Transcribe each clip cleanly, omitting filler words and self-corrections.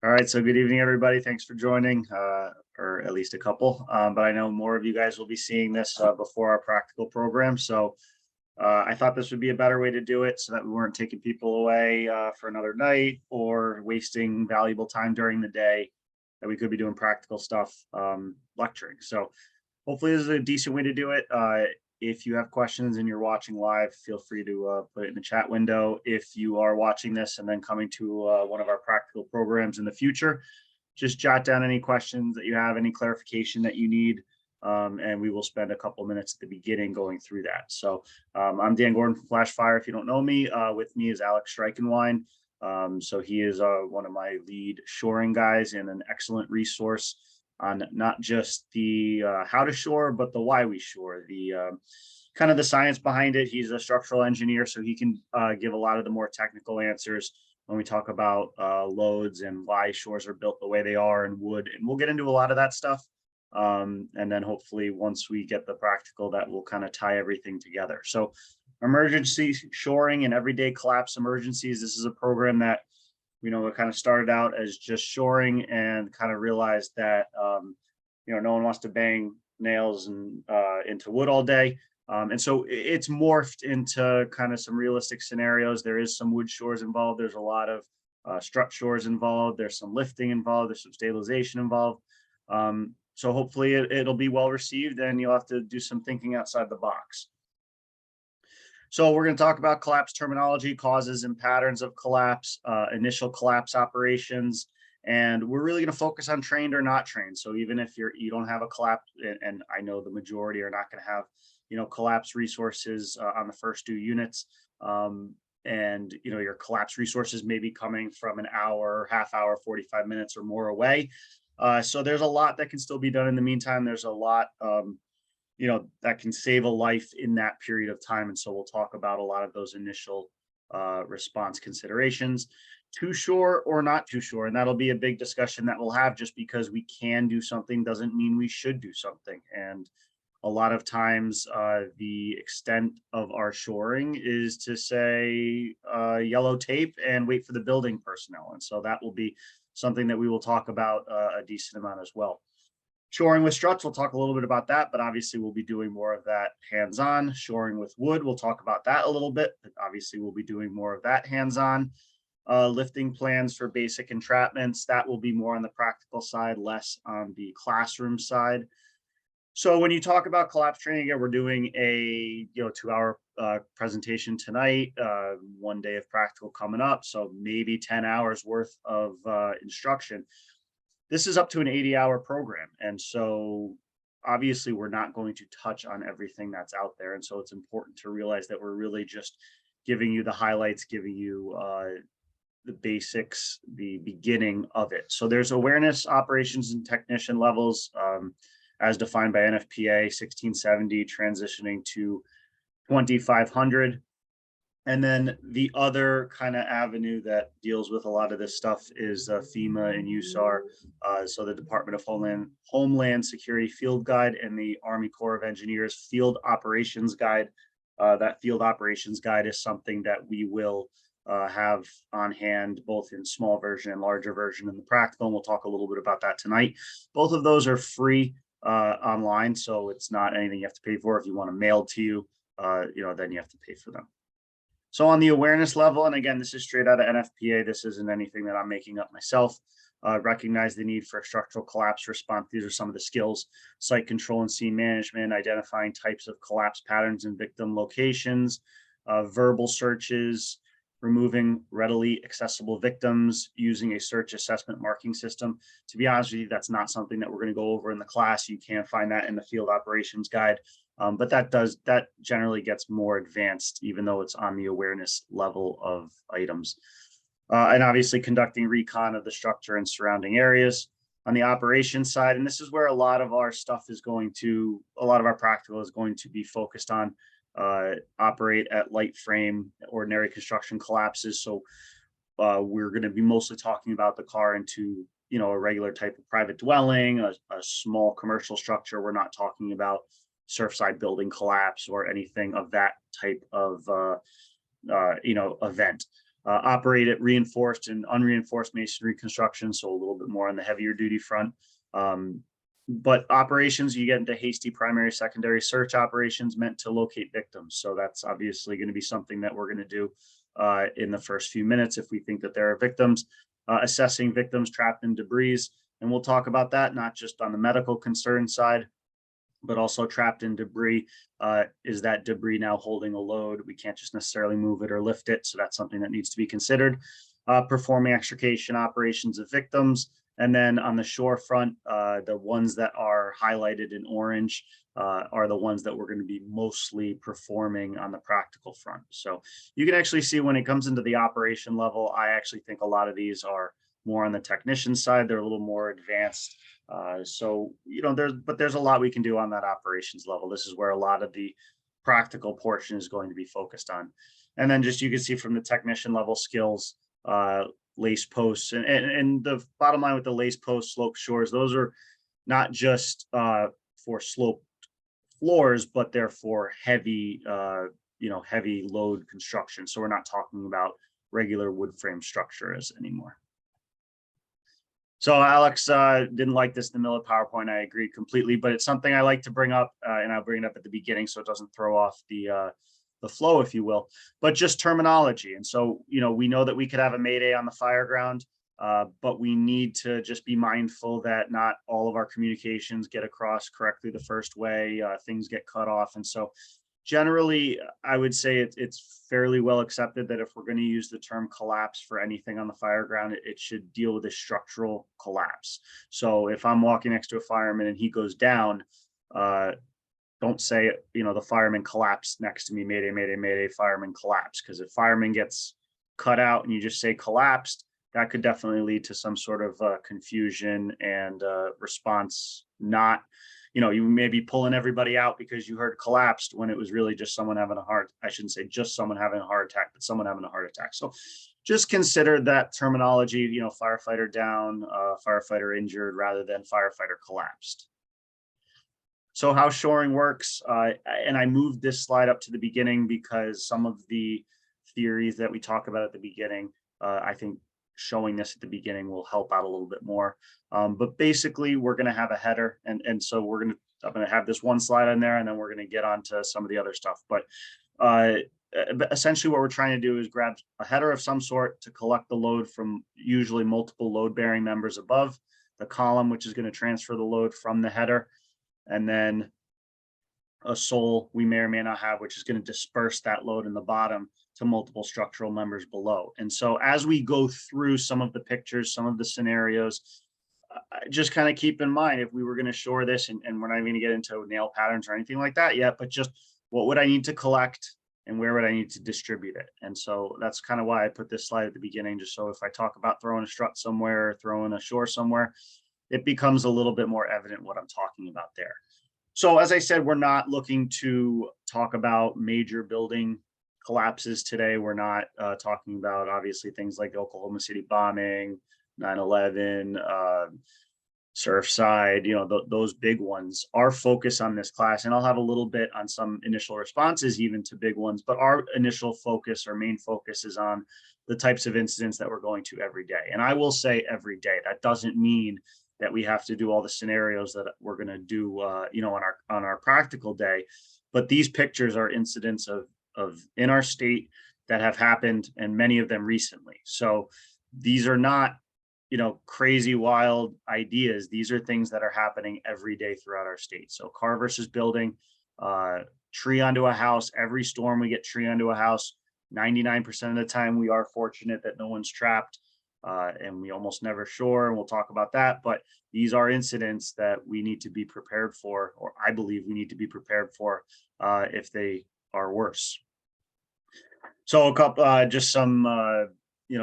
All right, so good evening, everybody. Thanks for joining, or at least a couple. But I know more of you guys will be seeing this before our practical program. So I thought this would be a better way to do it so that we weren't taking people away for another night or wasting valuable time during the day that we could be doing practical stuff lecturing. So hopefully this is a decent way to do it. If you have questions and you're watching live, feel free to put it in the chat window. If you are watching this and then coming to one of our practical programs in the future, just jot down any questions that you have, any clarification that you need, and we will spend a couple minutes at the beginning going through that. So I'm Dan Gordon from Flash Fire. If you don't know me, with me is Alex Streikenwein. So he is one of my lead shoring guys and an excellent resource on not just the how to shore, but the why we shore, the kind of the science behind it. He's a structural engineer, so he can give a lot of the more technical answers when we talk about loads and why shores are built the way they are in wood. And we'll get into a lot of that stuff. And then hopefully once we get the practical, that will kind of tie everything together. So emergency shoring and everyday collapse emergencies. This is a program that it kind of started out as just shoring and kind of realized that, no one wants to bang nails and into wood all day. And so it's morphed into kind of some realistic scenarios. There is some wood shores involved. There's a lot of strut shores involved. There's some lifting involved. There's some stabilization involved. So hopefully it'll be well received and you'll have to do some thinking outside the box. So we're going to talk about collapse terminology, causes and patterns of collapse, initial collapse operations, and we're really going to focus on trained or not trained. So even if you don't have a collapse, and I know the majority are not going to have, collapse resources on the first 2 units, and your collapse resources may be coming from an hour, half hour, 45 minutes or more away. So there's a lot that can still be done in the meantime. There's a lot that can save a life in that period of time. And so we'll talk about a lot of those initial response considerations. Too shore or not too shore. And that'll be a big discussion that we'll have. Just because we can do something doesn't mean we should do something. And a lot of times the extent of our shoring is to say yellow tape and wait for the building personnel. And so that will be something that we will talk about a decent amount as well. Shoring with struts, we'll talk a little bit about that, but obviously we'll be doing more of that hands-on. Shoring with wood, we'll talk about that a little bit, but obviously we'll be doing more of that hands-on. Lifting plans for basic entrapments, that will be more on the practical side, less on the classroom side. So when you talk about collapse training, again, we're doing a 2-hour presentation tonight, 1 day of practical coming up, so maybe 10 hours worth of instruction. This is up to an 80-hour program. And so obviously we're not going to touch on everything that's out there. And so it's important to realize that we're really just giving you the highlights, giving you the basics, the beginning of it. So there's awareness, operations, and technician levels as defined by NFPA 1670, transitioning to 2500. And then the other kind of avenue that deals with a lot of this stuff is FEMA and USAR. So the Department of Homeland Security Field Guide and the Army Corps of Engineers Field Operations Guide. That Field Operations Guide is something that we will have on hand, both in small version and larger version in the practical. And we'll talk a little bit about that tonight. Both of those are free online, so it's not anything you have to pay for. If you want them mailed to you, then you have to pay for them. So on the awareness level, and again, this is straight out of NFPA. This isn't anything that I'm making up myself. Recognize the need for a structural collapse response. These are some of the skills: site control and scene management, identifying types of collapse patterns and victim locations, verbal searches, removing readily accessible victims, using a search assessment marking system. To be honest with you, that's not something that we're going to go over in the class. You can find that in the Field Operations Guide. But that generally gets more advanced, even though it's on the awareness level of items. And obviously conducting recon of the structure and surrounding areas. On the operations side, and this is where a lot of our stuff is a lot of our practical is going to be focused on, operate at light frame, ordinary construction collapses. So we're going to be mostly talking about the car into, a regular type of private dwelling, a small commercial structure. We're not talking about surfside building collapse or anything of that type of event. operate at reinforced and unreinforced masonry construction, so a little bit more on the heavier duty front. But operations, you get into hasty primary, secondary search operations meant to locate victims. So that's obviously going to be something that we're going to do in the first few minutes if we think that there are victims. Assessing victims trapped in debris, and we'll talk about that not just on the medical concern side, but also trapped in debris. Is that debris now holding a load? We can't just necessarily move it or lift it, so that's something that needs to be considered. Performing extrication operations of victims. And then on the shore front, the ones that are highlighted in orange are the ones that we're going to be mostly performing on the practical front. So you can actually see when it comes into the operation level, I actually think a lot of these are more on the technician side. They're a little more advanced. So, there's a lot we can do on that operations level. This is where a lot of the practical portion is going to be focused on. And then just you can see from the technician level skills, lace posts, and the bottom line with the lace posts, slope shores, those are not just for sloped floors, but they're for heavy, heavy load construction. So we're not talking about regular wood frame structures anymore. So Alex didn't like this in the middle of PowerPoint. I agreed completely, but it's something I like to bring up, and I'll bring it up at the beginning so it doesn't throw off the flow, if you will, but just terminology. And so, we know that we could have a mayday on the fire ground, but we need to just be mindful that not all of our communications get across correctly the first way. Things get cut off. And so generally, I would say it's fairly well accepted that if we're going to use the term collapse for anything on the fire ground, it should deal with a structural collapse. So if I'm walking next to a fireman and he goes down, don't say, the fireman collapsed next to me, mayday, mayday, mayday, fireman collapsed. Because if fireman gets cut out and you just say collapsed, that could definitely lead to some sort of confusion and response. Not, you may be pulling everybody out because you heard collapsed when it was really just someone having I shouldn't say just someone having a heart attack, but someone having a heart attack. So just consider that terminology, firefighter down, firefighter injured, rather than firefighter collapsed. So how shoring works, and I moved this slide up to the beginning because some of the theories that we talk about at the beginning, I think showing this at the beginning will help out a little bit more. But basically, we're going to have a header, and so I'm going to have this one slide in there, and then we're going to get on to some of the other stuff. But essentially, what we're trying to do is grab a header of some sort to collect the load from usually multiple load-bearing members above the column, which is going to transfer the load from the header, and then a sole we may or may not have, which is going to disperse that load in the bottom to multiple structural members below. And so as we go through some of the pictures, some of the scenarios, just kind of keep in mind, if we were going to shore this, and we're not going to get into nail patterns or anything like that yet, but just what would I need to collect and where would I need to distribute it? And so that's kind of why I put this slide at the beginning, just so if I talk about throwing a strut somewhere, or throwing a shore somewhere, it becomes a little bit more evident what I'm talking about there. So as I said, we're not looking to talk about major building collapses today. We're not talking about, obviously, things like the Oklahoma City bombing, 9/11, Surfside, those big ones. Our focus on this class, and I'll have a little bit on some initial responses even to big ones, but our initial focus, our main focus, is on the types of incidents that we're going to every day. And I will say every day. That doesn't mean that we have to do all the scenarios that we're going to do, on our practical day. But these pictures are incidents of in our state that have happened, and many of them recently. So these are not, crazy wild ideas. These are things that are happening every day throughout our state. So car versus building, tree onto a house. Every storm we get tree onto a house. 99% of the time we are fortunate that no one's trapped. And we almost never shore, and we'll talk about that. But these are incidents that we need to be prepared for, or I believe we need to be prepared for if they are worse. So a couple, just some,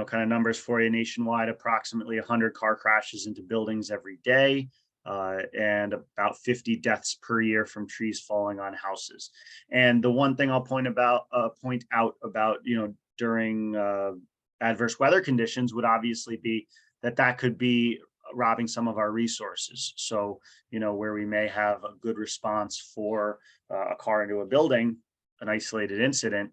kind of numbers for you. Nationwide, approximately 100 car crashes into buildings every day, and about 50 deaths per year from trees falling on houses. And the one thing I'll point out about, during adverse weather conditions would obviously be that could be robbing some of our resources. So, where we may have a good response for a car into a building, an isolated incident,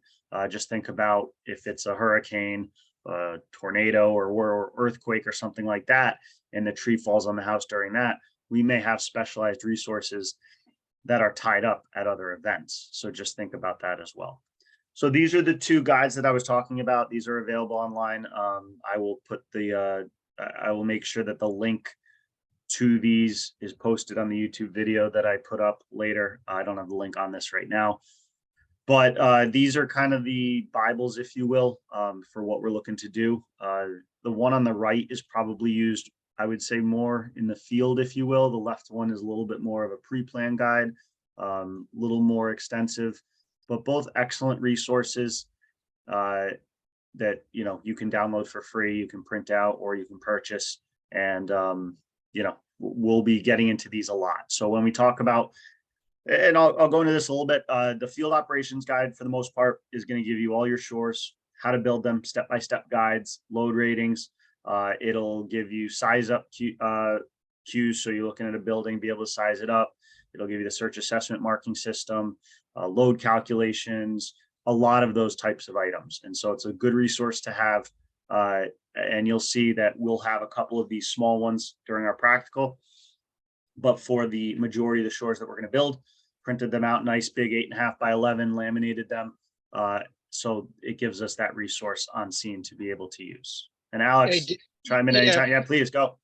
just think about if it's a hurricane a tornado or earthquake or something like that, and the tree falls on the house during that, we may have specialized resources that are tied up at other events. So just think about that as well. So these are the two guides that I was talking about. These are available online. I will put I will make sure that the link to these is posted on the YouTube video that I put up later. I don't have the link on this right now, but these are kind of the Bibles, if you will, for what we're looking to do. The one on the right is probably used, I would say, more in the field, if you will. The left one is a little bit more of a pre-plan guide, little more extensive, but both excellent resources that you can download for free, you can print out, or you can purchase. And we'll be getting into these a lot. So when we talk about, and I'll go into this a little bit, the field operations guide for the most part is going to give you all your shores, how to build them, step-by-step guides, load ratings. It'll give you size up cues, so you're looking at a building, be able to size it up. It'll give you the search assessment marking system, load calculations, a lot of those types of items. And so it's a good resource to have. And you'll see that we'll have a couple of these small ones during our practical, but for the majority of the shores that we're going to build, printed them out nice, big 8.5 by 11, laminated them. So it gives us that resource on scene to be able to use. And Alex, chime in anytime. Yeah, please go.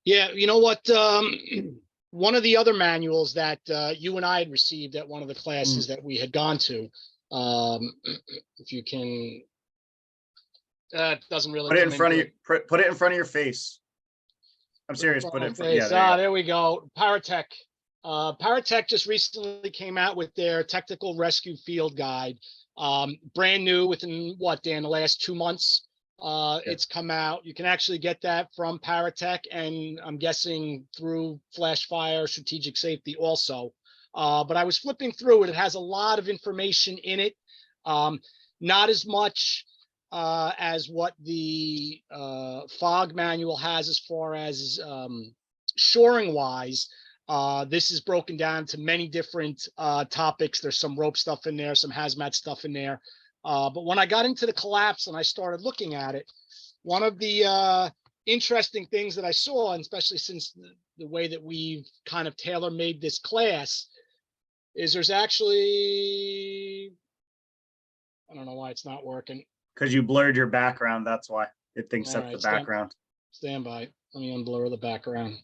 Yeah, you know what? One of the other manuals that you and I had received at one of the classes that we had gone to, if you can, that doesn't really put it in front of you. Put it in front of your face. I'm serious. Put it in front. Yeah, there we go. Paratech. Paratech just recently came out with their technical rescue field guide. Brand new within Dan, the last 2 months. It's come out. You can actually get that from Paratech, and I'm guessing through Flash Fire Strategic Safety also. But I was flipping through it. It has a lot of information in it. Not as much as what the FOG manual has as far as shoring wise. This is broken down to many different topics. There's some rope stuff in there, some hazmat stuff in there. But when I got into the collapse and I started looking at it, one of the interesting things that I saw, and especially since the way that we've kind of tailor-made this class, is there's actually, I don't know why it's not working. Because you blurred your background, that's why it thinks that's the background. Stand by. Let me unblur the background.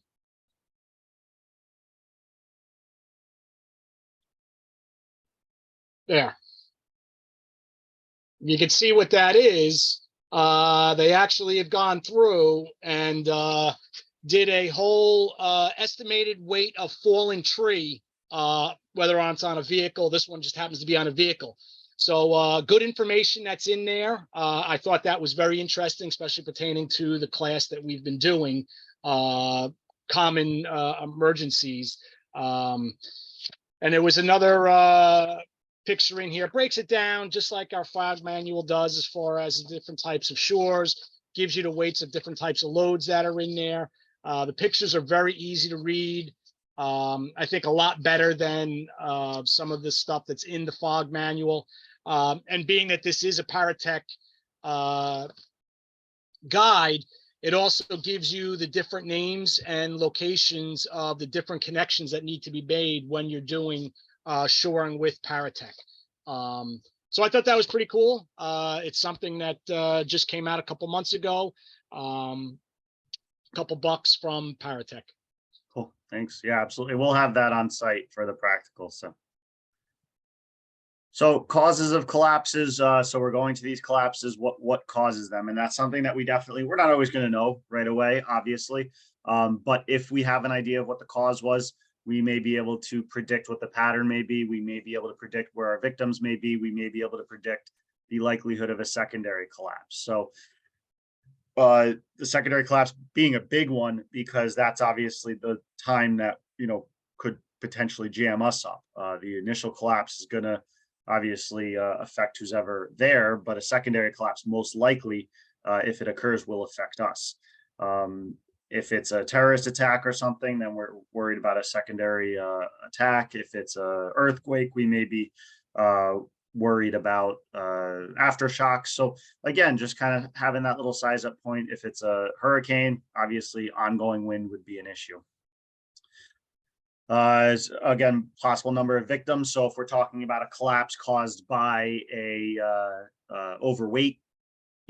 There. You can see what that is. They actually have gone through and did a whole estimated weight of fallen tree, whether it's on a vehicle. This one just happens to be on a vehicle. So good information that's in there. I thought that was very interesting, especially pertaining to the class that we've been doing, common emergencies. And there was another picture in here. It breaks it down just like our FOG manual does as far as the different types of shores, gives you the weights of different types of loads that are in there. The pictures are very easy to read. I think a lot better than some of the stuff that's in the FOG manual. And being that this is a Paratech guide, it also gives you the different names and locations of the different connections that need to be made when you're doing shoring with Paratech. So I thought that was pretty cool. It's something that just came out a couple months ago. Couple bucks from Paratech. Cool, thanks. Yeah, absolutely. We'll have that on site for the practical. So causes of collapses. So we're going to these collapses. What causes them? And that's something that we're not always going to know right away, obviously. But if we have an idea of what the cause was, we may be able to predict what the pattern may be. We may be able to predict where our victims may be. We may be able to predict the likelihood of a secondary collapse. So the secondary collapse being a big one, because that's obviously the time that, could potentially jam us up. The initial collapse is going to obviously affect who's ever there, but a secondary collapse most likely, if it occurs, will affect us. If it's a terrorist attack or something, then we're worried about a secondary attack. If it's a earthquake, we may be worried about aftershocks. So again, just kind of having that little size up point. If it's a hurricane, obviously ongoing wind would be an issue. Again, possible number of victims. So if we're talking about a collapse caused by a overweight,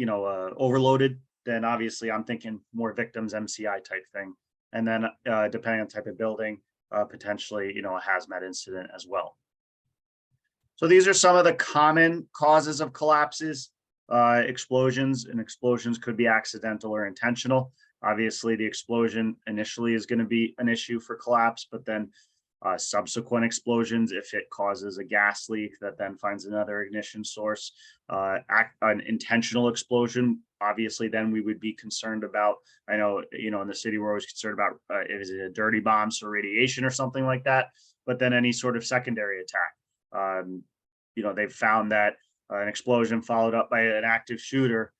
overloaded, then obviously I'm thinking more victims, MCI type thing. And then depending on type of building, potentially, a hazmat incident as well. So these are some of the common causes of collapses, explosions, and explosions could be accidental or intentional. Obviously, the explosion initially is going to be an issue for collapse, but then subsequent explosions, if it causes a gas leak that then finds another ignition source, an intentional explosion, obviously, then we would be concerned about, I know, in the city, we're always concerned about, is it a dirty bomb, so radiation or something like that, but then any sort of secondary attack. They've found that an explosion followed up by an active shooter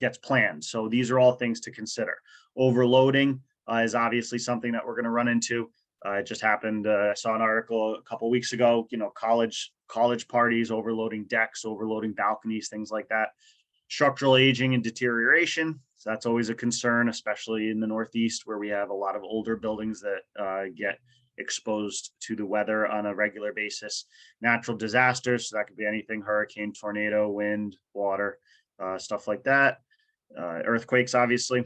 gets planned. So these are all things to consider. Overloading is obviously something that we're going to run into. It just happened. I saw an article a couple of weeks ago. College parties, overloading decks, overloading balconies, things like that. Structural aging and deterioration. So that's always a concern, especially in the Northeast, where we have a lot of older buildings that get exposed to the weather on a regular basis. Natural disasters, so that could be anything: hurricane, tornado, wind, water, stuff like that. Earthquakes, obviously.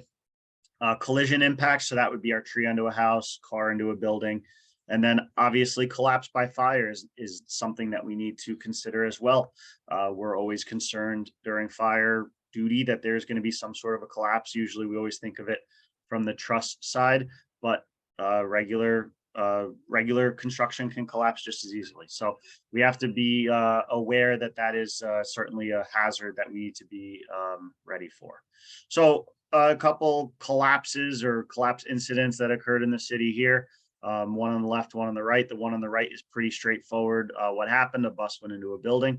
Collision impacts, so that would be our tree into a house, car into a building. And then obviously collapse by fires is something that we need to consider as well. We're always concerned during fire duty that there's going to be some sort of a collapse. Usually we always think of it from the truss side, but regular construction can collapse just as easily. So we have to be aware that that is certainly a hazard that we need to be ready for. So a couple collapses or collapse incidents that occurred in the city here. One on the left, one on the right. The one on the right is pretty straightforward. What happened? A bus went into a building.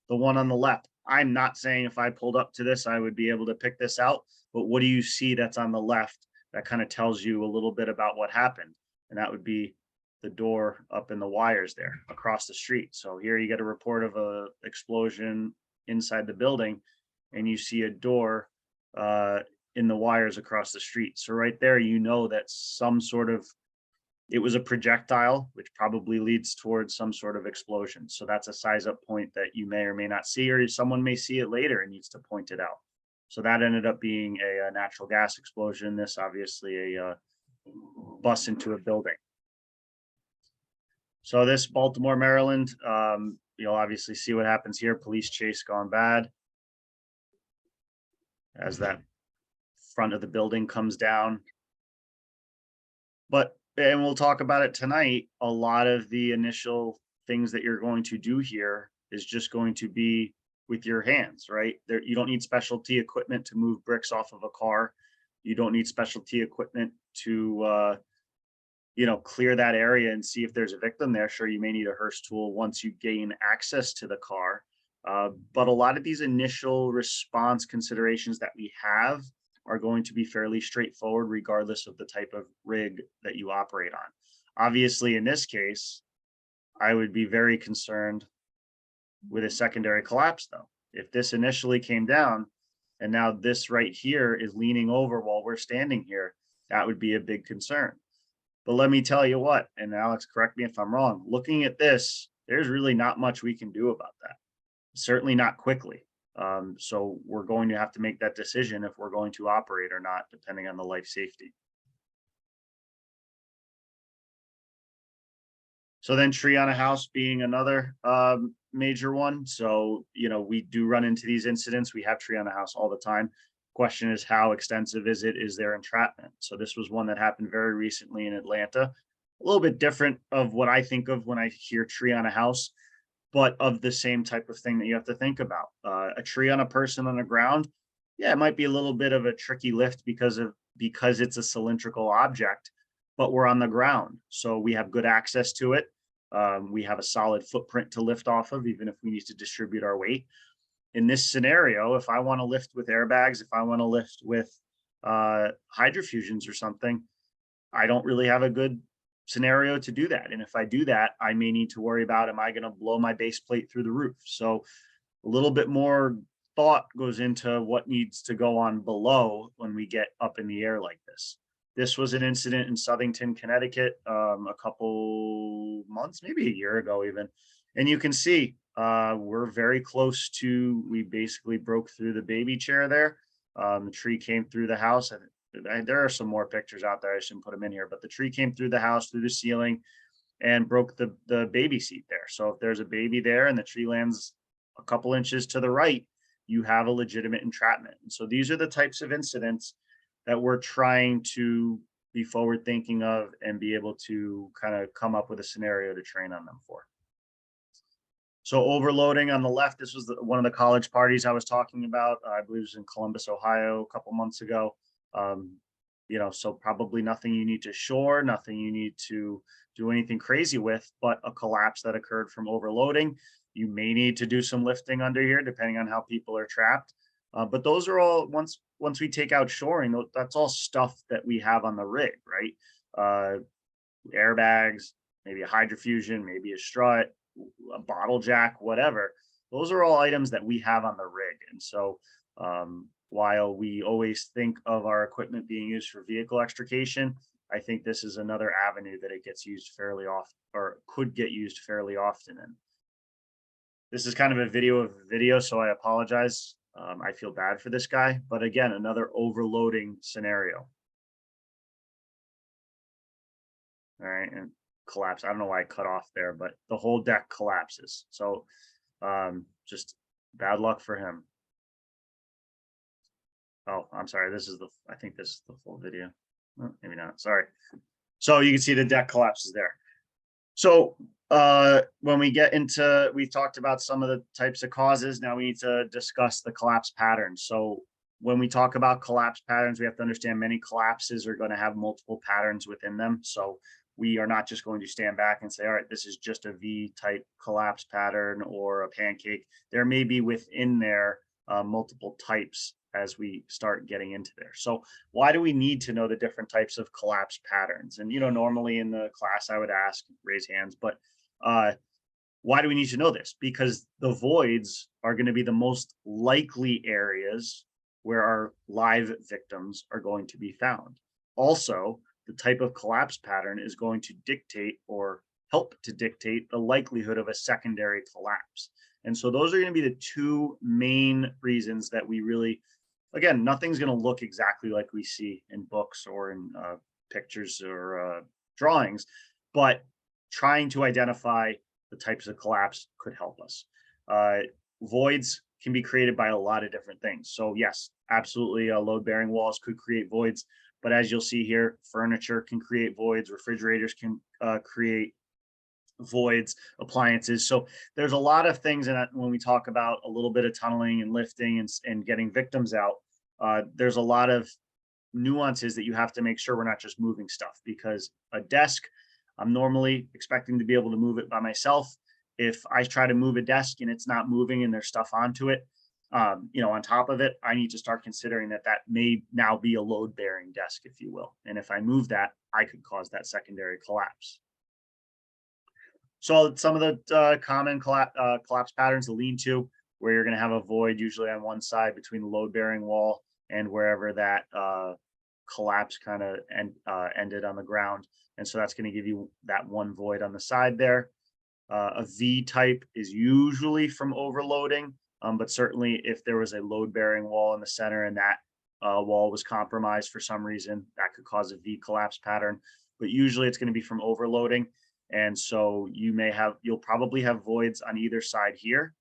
The one on the left, I'm not saying if I pulled up to this, I would be able to pick this out, but what do you see that's on the left that kind of tells you a little bit about what happened? And that would be the door up in the wires there across the street. So here you get a report of a explosion inside the building, and you see a door in the wires across the street. So right there, that it was a projectile, which probably leads towards some sort of explosion. So that's a size up point that you may or may not see, or someone may see it later and needs to point it out. So that ended up being a natural gas explosion. This obviously a bus into a building. So this Baltimore, Maryland, you'll obviously see what happens here. Police chase gone bad as that front of the building comes down. And we'll talk about it tonight. A lot of the initial things that you're going to do here is just going to be with your hands, right? You don't need specialty equipment to move bricks off of a car. You don't need specialty equipment to clear that area and see if there's a victim there. Sure, you may need a hearse tool once you gain access to the car. But a lot of these initial response considerations that we have are going to be fairly straightforward, regardless of the type of rig that you operate on. Obviously, in this case, I would be very concerned with a secondary collapse, though. If this initially came down and now this right here is leaning over while we're standing here, that would be a big concern. But let me tell you what, and Alex, correct me if I'm wrong, looking at this, there's really not much we can do about that. Certainly not quickly. So we're going to have to make that decision if we're going to operate or not, depending on the life safety. So then tree on a house being another major one. So, we do run into these incidents. We have tree on a house all the time. Question is, how extensive is it? Is there entrapment? So this was one that happened very recently in Atlanta. A little bit different of what I think of when I hear tree on a house, but of the same type of thing that you have to think about. A tree on a person on the ground, yeah, it might be a little bit of a tricky lift because it's a cylindrical object, but we're on the ground, so we have good access to it. We have a solid footprint to lift off of, even if we need to distribute our weight. In this scenario, if I want to lift with airbags, if I want to lift with hydrofusions or something, I don't really have a good scenario to do that. And if I do that, I may need to worry about, am I going to blow my base plate through the roof? So a little bit more thought goes into what needs to go on below when we get up in the air like this. This was an incident in Southington, Connecticut, a couple months, maybe a year ago even. And you can see we're very close to, we basically broke through the baby chair there. The tree came through the house. There are some more pictures out there. I shouldn't put them in here, but the tree came through the house, through the ceiling, and broke the baby seat there. So if there's a baby there and the tree lands a couple inches to the right, you have a legitimate entrapment. And so these are the types of incidents that we're trying to be forward thinking of and be able to kind of come up with a scenario to train on them for. So overloading on the left, this was one of the college parties I was talking about. I believe it was in Columbus, Ohio, a couple months ago. You know, so probably nothing you need to shore, nothing you need to do anything crazy with, but a collapse that occurred from overloading. You may need to do some lifting under here, depending on how people are trapped. But those are all, once we take out shoring, that's all stuff that we have on the rig, right? Airbags, maybe a hydrofusion, maybe a strut, a bottle jack, whatever. Those are all items that we have on the rig. And so while we always think of our equipment being used for vehicle extrication, I think this is another avenue that it gets used fairly often, or could get used fairly often in. This is kind of a video of a video, so I apologize. I feel bad for this guy, but again, another overloading scenario. All right, and collapse. I don't know why I cut off there, but the whole deck collapses. So just bad luck for him. Oh, I'm sorry. I think this is the full video. Oh, maybe not. Sorry. So you can see the deck collapses there. So when we get into, we've talked about some of the types of causes. Now we need to discuss the collapse patterns. So when we talk about collapse patterns, we have to understand many collapses are going to have multiple patterns within them. So we are not just going to stand back and say, all right, this is just a V type collapse pattern or a pancake. There may be within there multiple types as we start getting into there. So why do we need to know the different types of collapse patterns? And, you know, normally in the class, I would ask, raise hands, but why do we need to know this? Because the voids are going to be the most likely areas where our live victims are going to be found. Also, the type of collapse pattern is going to dictate or help to dictate the likelihood of a secondary collapse. And so those are going to be the two main reasons that we really, again, nothing's going to look exactly like we see in books or in pictures or drawings, but trying to identify the types of collapse could help us. Voids can be created by a lot of different things. So yes, absolutely, load-bearing walls could create voids, but as you'll see here, furniture can create voids, refrigerators can create voids, appliances. So there's a lot of things in that when we talk about a little bit of tunneling and lifting and getting victims out, there's a lot of nuances that you have to make sure we're not just moving stuff, because a desk, I'm normally expecting to be able to move it by myself. If I try to move a desk and it's not moving and there's stuff onto it, you know, on top of it, I need to start considering that that may now be a load bearing desk, if you will. And if I move that, I could cause that secondary collapse. So some of the common collapse patterns, the lean-to, where you're going to have a void usually on one side between the load-bearing wall and wherever that collapse kind of ended on the ground. And so that's going to give you that one void on the side there. A V type is usually from overloading, but certainly if there was a load-bearing wall in the center and that wall was compromised for some reason, that could cause a V collapse pattern. But usually it's going to be from overloading. And so you'll probably have voids on either side here,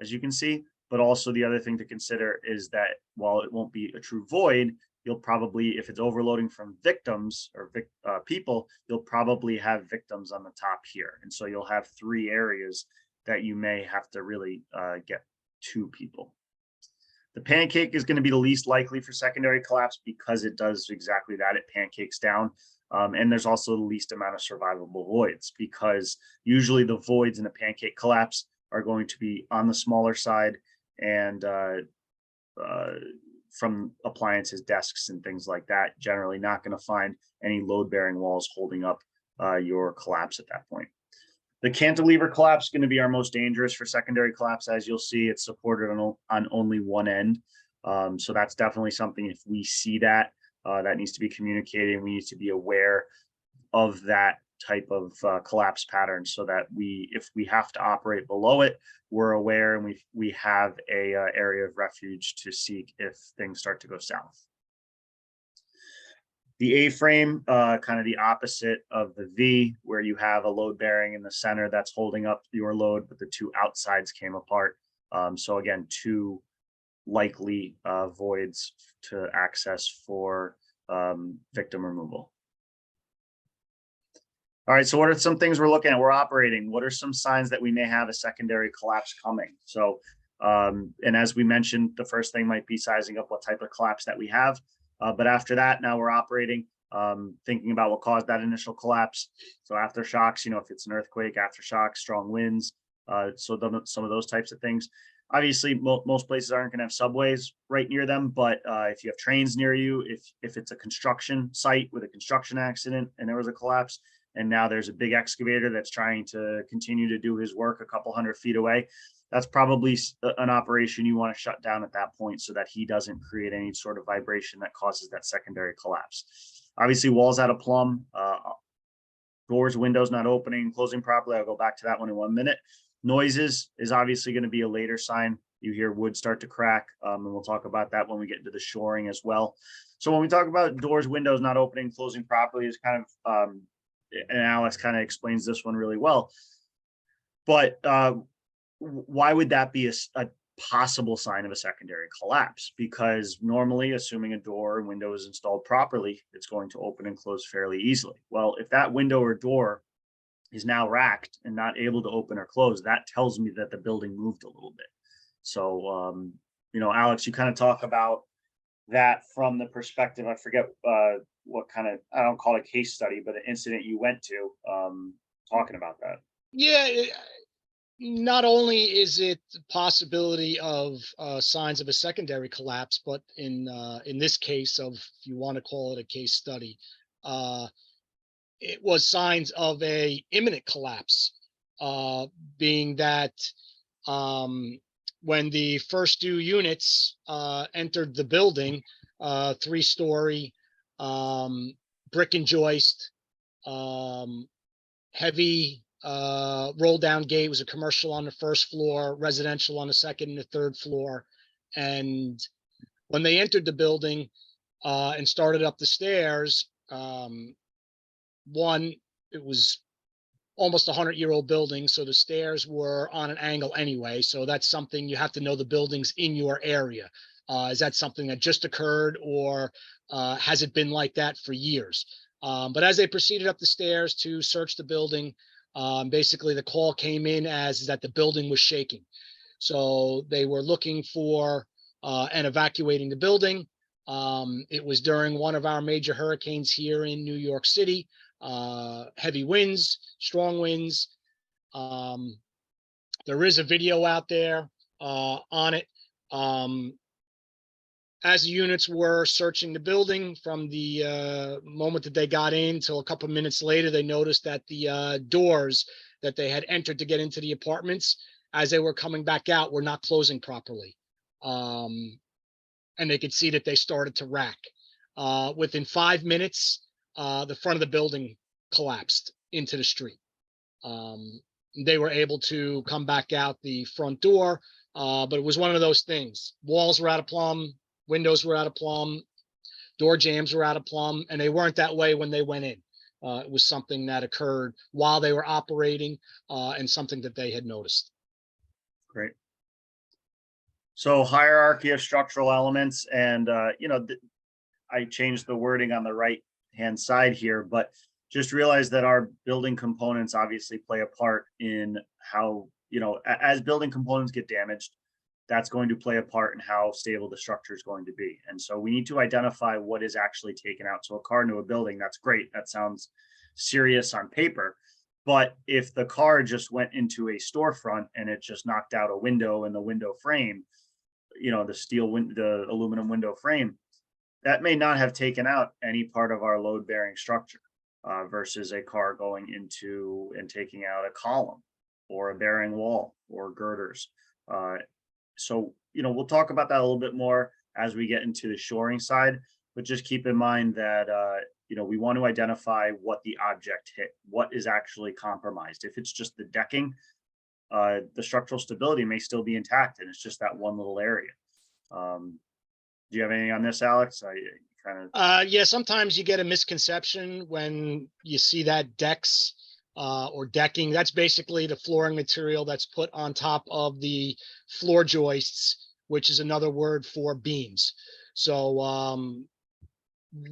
as you can see. But also the other thing to consider is that while it won't be a true void, you'll probably, if it's overloading from victims or people, you'll probably have victims on the top here. And so you'll have three areas that you may have to really get two people. The pancake is going to be the least likely for secondary collapse because it does exactly that. It pancakes down. And there's also the least amount of survivable voids, because usually the voids in a pancake collapse are going to be on the smaller side and from appliances, desks, and things like that. Generally not going to find any load-bearing walls holding up your collapse at that point. The cantilever collapse is going to be our most dangerous for secondary collapse. As you'll see, it's supported on only one end. So that's definitely something, if we see that, that needs to be communicated, and we need to be aware of that type of collapse pattern, so that if we have to operate below it, we're aware, and we have a area of refuge to seek if things start to go south. The A-frame, kind of the opposite of the V, where you have a load bearing in the center that's holding up your load, but the two outsides came apart. So again, two likely voids to access for victim removal. All right, so what are some things we're looking at? We're operating. What are some signs that we may have a secondary collapse coming? So, and as we mentioned, the first thing might be sizing up what type of collapse that we have. But after that, now we're operating, thinking about what caused that initial collapse. So aftershocks, if it's an earthquake, aftershocks, strong winds, so some of those types of things. Obviously, most places aren't going to have subways right near them, but if you have trains near you, if it's a construction site with a construction accident and there was a collapse, and now there's a big excavator that's trying to continue to do his work a couple 100 feet away, that's probably an operation you want to shut down at that point, so that he doesn't create any sort of vibration that causes that secondary collapse. Obviously, walls out of plumb, doors, windows not opening, closing properly. I'll go back to that one in 1 minute. Noises is obviously going to be a later sign. You hear wood start to crack, and we'll talk about that when we get into the shoring as well. So when we talk about doors, windows not opening, closing properly, is kind of, and Alex kind of explains this one really well. But why would that be a possible sign of a secondary collapse? Because normally, assuming a door and window is installed properly, it's going to open and close fairly easily. Well, if that window or door is now racked and not able to open or close, that tells me that the building moved a little bit. So, Alex, you kind of talk about that from the perspective, I forget what kind of, I don't call it a case study, but an incident you went to, talking about that. Yeah, not only is it the possibility of signs of a secondary collapse, but in this case of, if you want to call it a case study, it was signs of a imminent collapse, being that when the first two units entered the building, 3-story brick and joist, heavy roll down gate. Was a commercial on the first floor, residential on the second and the third floor. And when they entered the building and started up the stairs, one, it was almost 100-year-old building, so the stairs were on an angle anyway. So that's something you have to know the buildings in your area. Is that something that just occurred, or has it been like that for years? But as they proceeded up the stairs to search the building, basically the call came in as that the building was shaking. So they were looking for and evacuating the building. It was during one of our major hurricanes here in New York City. Heavy winds, strong winds. There is a video out there on it. As the units were searching the building, from the moment that they got in till a couple of minutes later, they noticed that the doors that they had entered to get into the apartments, as they were coming back out, were not closing properly. And they could see that they started to rack. Within 5 minutes, the front of the building collapsed into the street. They were able to come back out the front door, but it was one of those things. Walls were out of plumb, windows were out of plumb, door jambs were out of plumb, and they weren't that way when they went in. It was something that occurred while they were operating, and something that they had noticed. Great. So hierarchy of structural elements, and I changed the wording on the right hand side here, but just realize that our building components obviously play a part in how, as building components get damaged, that's going to play a part in how stable the structure is going to be. And so we need to identify what is actually taken out. So a car into a building, that's great. That sounds serious on paper. But if the car just went into a storefront and it just knocked out a window and the window frame, the aluminum window frame, that may not have taken out any part of our load bearing structure. versus a car going into and taking out a column or a bearing wall or girders. So, we'll talk about that a little bit more as we get into the shoring side, but just keep in mind that, we want to identify what the object hit, what is actually compromised. If it's just the decking, the structural stability may still be intact and it's just that one little area. Do you have anything on this, Alex? I kind of. Yeah, sometimes you get a misconception when you see that decks or decking. That's basically the flooring material that's put on top of the floor joists, which is another word for beams. So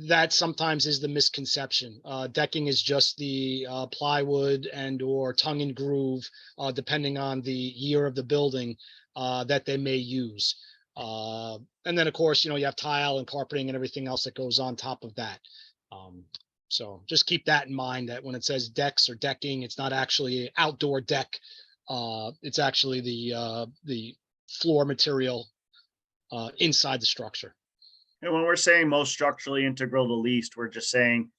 that sometimes is the misconception. Decking is just the plywood and or tongue and groove, depending on the year of the building that they may use. And then, of course, you have tile and carpeting and everything else that goes on top of that. So just keep that in mind, that when it says decks or decking, it's not actually an outdoor deck. It's actually the floor material inside the structure. And when we're saying most structurally integral to least, we're just saying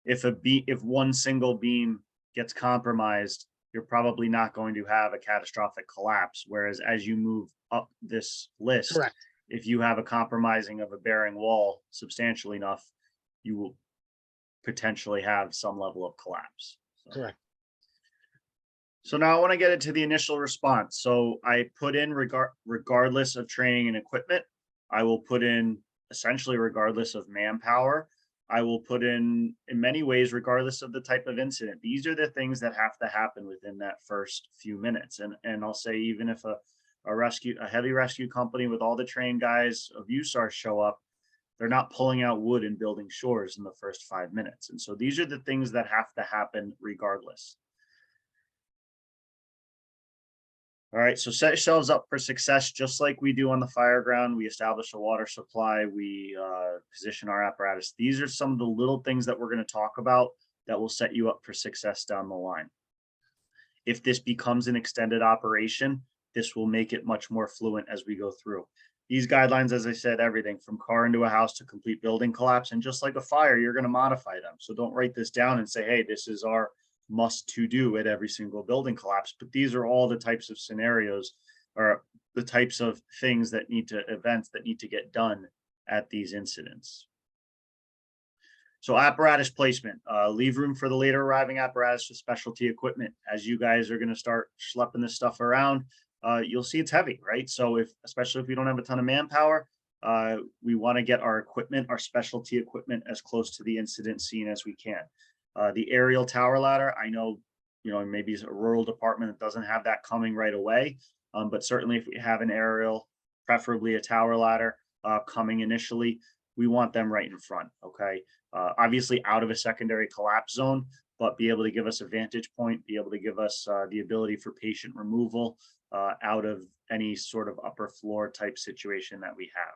if one single beam gets compromised, you're probably not going to have a catastrophic collapse. Whereas as you move up this list, Correct. if you have a compromising of a bearing wall substantially enough, you will potentially have some level of collapse. Correct. So now I want to get into the initial response. So I put in regardless of training and equipment. I will put in essentially regardless of manpower. I will put in many ways, regardless of the type of incident. These are the things that have to happen within that first few minutes. And I'll say, even if a heavy rescue company with all the trained guys of USAR show up, they're not pulling out wood and building shores in the first 5 minutes. And so these are the things that have to happen regardless. All right, so set yourselves up for success, just like we do on the fire ground. We establish a water supply, we position our apparatus. These are some of the little things that we're going to talk about that will set you up for success down the line. If this becomes an extended operation, this will make it much more fluent as we go through. These guidelines, as I said, everything from car into a house to complete building collapse. And just like a fire, you're going to modify them. So don't write this down and say, hey, this is our must to do at every single building collapse. But these are all the types of scenarios or the types of things that events that need to get done at these incidents. So apparatus placement, leave room for the later arriving apparatus with specialty equipment. As you guys are going to start schlepping this stuff around, you'll see it's heavy, right? So especially if we don't have a ton of manpower, we want to get our equipment, our specialty equipment, as close to the incident scene as we can. The aerial tower ladder, I know, maybe it's a rural department that doesn't have that coming right away. But certainly if we have an aerial, preferably a tower ladder coming initially, we want them right in front, okay? Obviously out of a secondary collapse zone, but be able to give us a vantage point, be able to give us the ability for patient removal out of any sort of upper floor type situation that we have.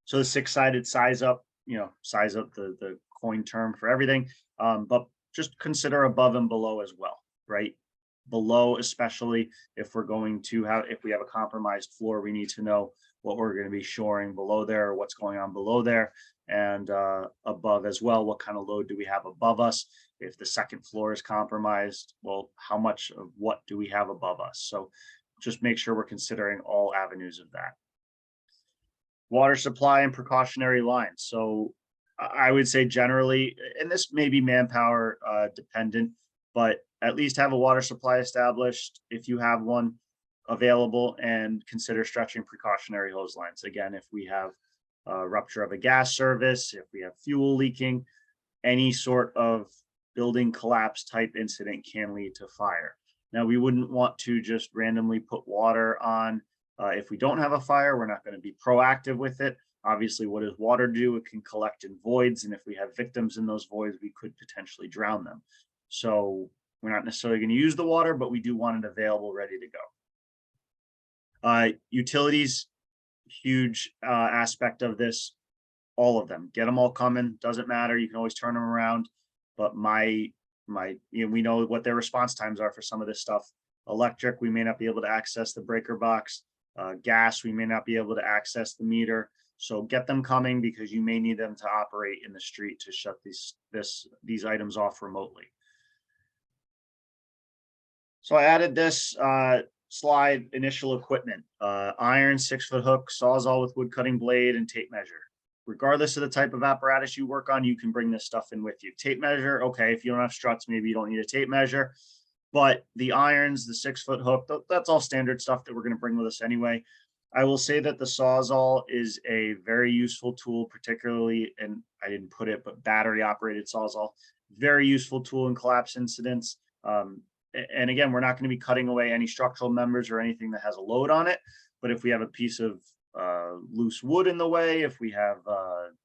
So the 6-sided size up the coin term for everything, but just consider above and below as well, right? Below, especially if we have a compromised floor, we need to know what we're going to be shoring below there, or what's going on below there, and above as well, what kind of load do we have above us? If the second floor is compromised, well, how much of what do we have above us? So just make sure we're considering all avenues of that. Water supply and precautionary lines. So I would say generally, and this may be manpower dependent, but at least have a water supply established if you have one available, and consider stretching precautionary hose lines. Again, if we have a rupture of a gas service, if we have fuel leaking, any sort of building collapse type incident can lead to fire. Now, we wouldn't want to just randomly put water on if we don't have a fire. We're not going to be proactive with it. Obviously, what does water do? It can collect in voids, and if we have victims in those voids, we could potentially drown them. So we're not necessarily going to use the water, but we do want it available, ready to go. Utilities, huge aspect of this. All of them, get them all coming. Doesn't matter. You can always turn them around. But we know what their response times are for some of this stuff. Electric, we may not be able to access the breaker box. Gas, we may not be able to access the meter. So get them coming because you may need them to operate in the street to shut these items off remotely. So I added this slide, initial equipment, iron, 6-foot hook, sawzall with wood cutting blade, and tape measure. Regardless of the type of apparatus you work on, you can bring this stuff in with you. Tape measure, okay, if you don't have struts, maybe you don't need a tape measure, but the irons, the 6-foot hook, that's all standard stuff that we're going to bring with us anyway. I will say that the sawzall is a very useful tool, particularly, and I didn't put it, but battery operated sawzall, very useful tool in collapse incidents. And again, we're not going to be cutting away any structural members or anything that has a load on it. But if we have a piece of loose wood in the way, if we have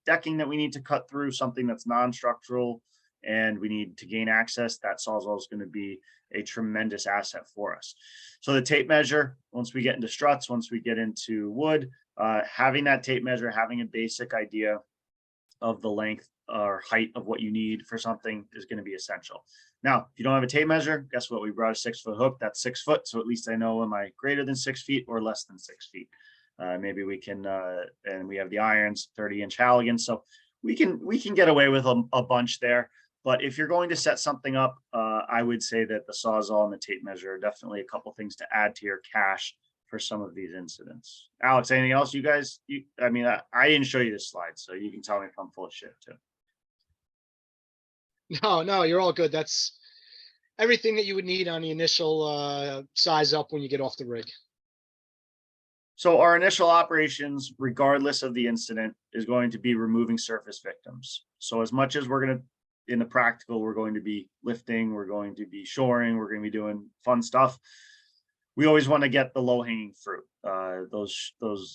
decking that we need to cut through, something that's non-structural, and we need to gain access, that sawzall is going to be a tremendous asset for us. So the tape measure, once we get into struts, once we get into wood, having that tape measure, having a basic idea of the length or height of what you need for something is going to be essential. Now, if you don't have a tape measure, guess what? We brought a 6-foot hook. That's 6 foot. So at least I know, am I greater than 6 feet or less than 6 feet? Maybe we can, and we have the irons, 30-inch Halligan. So we can get away with a bunch there. But if you're going to set something up, I would say that the sawzall and the tape measure are definitely a couple things to add to your cache for some of these incidents. Alex, anything else you guys, I mean, I didn't show you this slide, so you can tell me if I'm full of shit too. No, you're all good. That's everything that you would need on the initial size up when you get off the rig. So our initial operations, regardless of the incident, is going to be removing surface victims. So as much as we're going to, in the practical, we're going to be lifting, we're going to be shoring, we're going to be doing fun stuff. We always want to get the low-hanging fruit. Those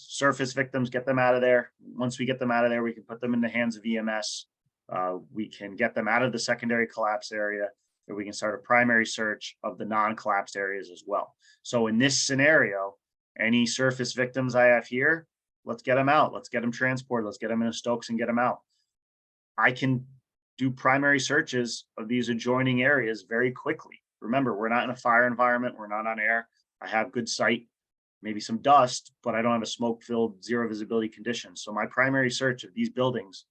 surface victims, get them out of there. Once we get them out of there, we can put them in the hands of EMS. We can get them out of the secondary collapse area, and we can start a primary search of the non-collapsed areas as well. So in this scenario, any surface victims I have here, let's get them out. Let's get them transported. Let's get them into Stokes and get them out. I can do primary searches of these adjoining areas very quickly. Remember, we're not in a fire environment. We're not on air. I have good sight, maybe some dust, but I don't have a smoke-filled, zero visibility condition. So my primary search of these buildings,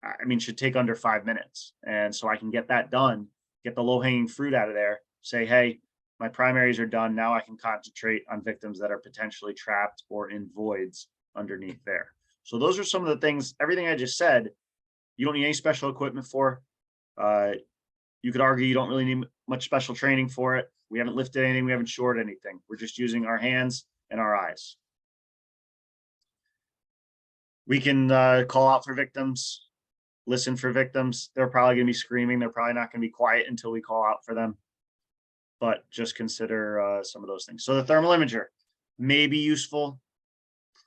I mean, should take under 5 minutes. And so I can get that done, get the low-hanging fruit out of there, say, hey, my primaries are done. Now I can concentrate on victims that are potentially trapped or in voids underneath there. So those are some of the things, everything I just said, you don't need any special equipment for. You could argue you don't really need much special training for it. We haven't lifted anything. We haven't shored anything. We're just using our hands and our eyes. We can call out for victims, listen for victims. They're probably going to be screaming. They're probably not going to be quiet until we call out for them. But just consider some of those things. So the thermal imager may be useful,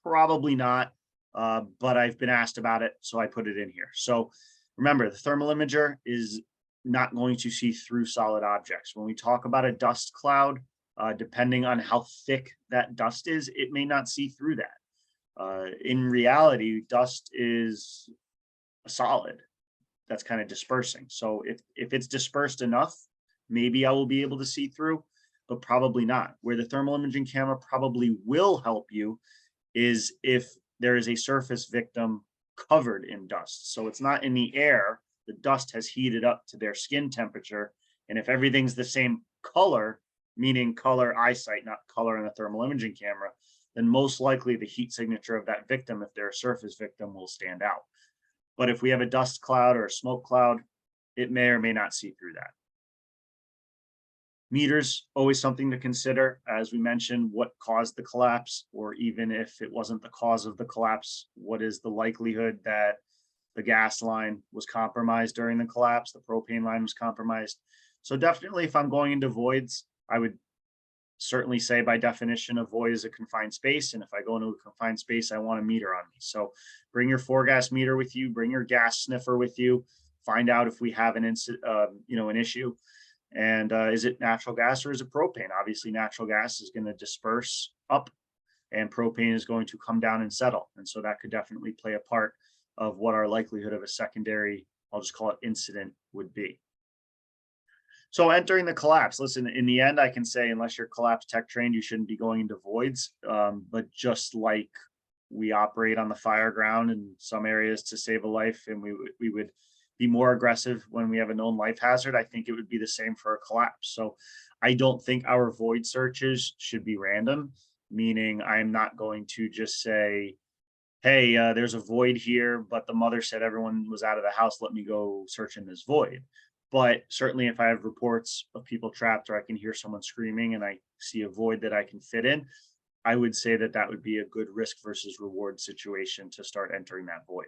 probably not, but I've been asked about it, so I put it in here. So remember, the thermal imager is not going to see through solid objects. When we talk about a dust cloud, depending on how thick that dust is, it may not see through that. In reality, dust is a solid that's kind of dispersing. So if it's dispersed enough, maybe I will be able to see through, but probably not. Where the thermal imaging camera probably will help you is if there is a surface victim covered in dust. So it's not in the air, the dust has heated up to their skin temperature. And if everything's the same color, meaning color eyesight, not color in a thermal imaging camera, then most likely the heat signature of that victim, if they're a surface victim, will stand out. But if we have a dust cloud or a smoke cloud, it may or may not see through that. Meters, always something to consider. As we mentioned, what caused the collapse, or even if it wasn't the cause of the collapse, what is the likelihood that the gas line was compromised during the collapse, the propane line was compromised. So definitely if I'm going into voids, I would certainly say by definition a void is a confined space. And if I go into a confined space, I want a meter on me. So bring your 4-gas meter with you, bring your gas sniffer with you, find out if we have an issue. And is it natural gas or is it propane? Obviously, natural gas is going to disperse up and propane is going to come down and settle. And so that could definitely play a part of what our likelihood of a secondary, I'll just call it incident, would be. So entering the collapse, listen, in the end, I can say, unless you're collapse tech trained, you shouldn't be going into voids. But just like we operate on the fire ground in some areas to save a life, and we would be more aggressive when we have a known life hazard. I think it would be the same for a collapse. So I don't think our void searches should be random, meaning I'm not going to just say, hey, there's a void here, but the mother said everyone was out of the house. Let me go search in this void. But certainly if I have reports of people trapped, or I can hear someone screaming and I see a void that I can fit in, I would say that that would be a good risk versus reward situation to start entering that void.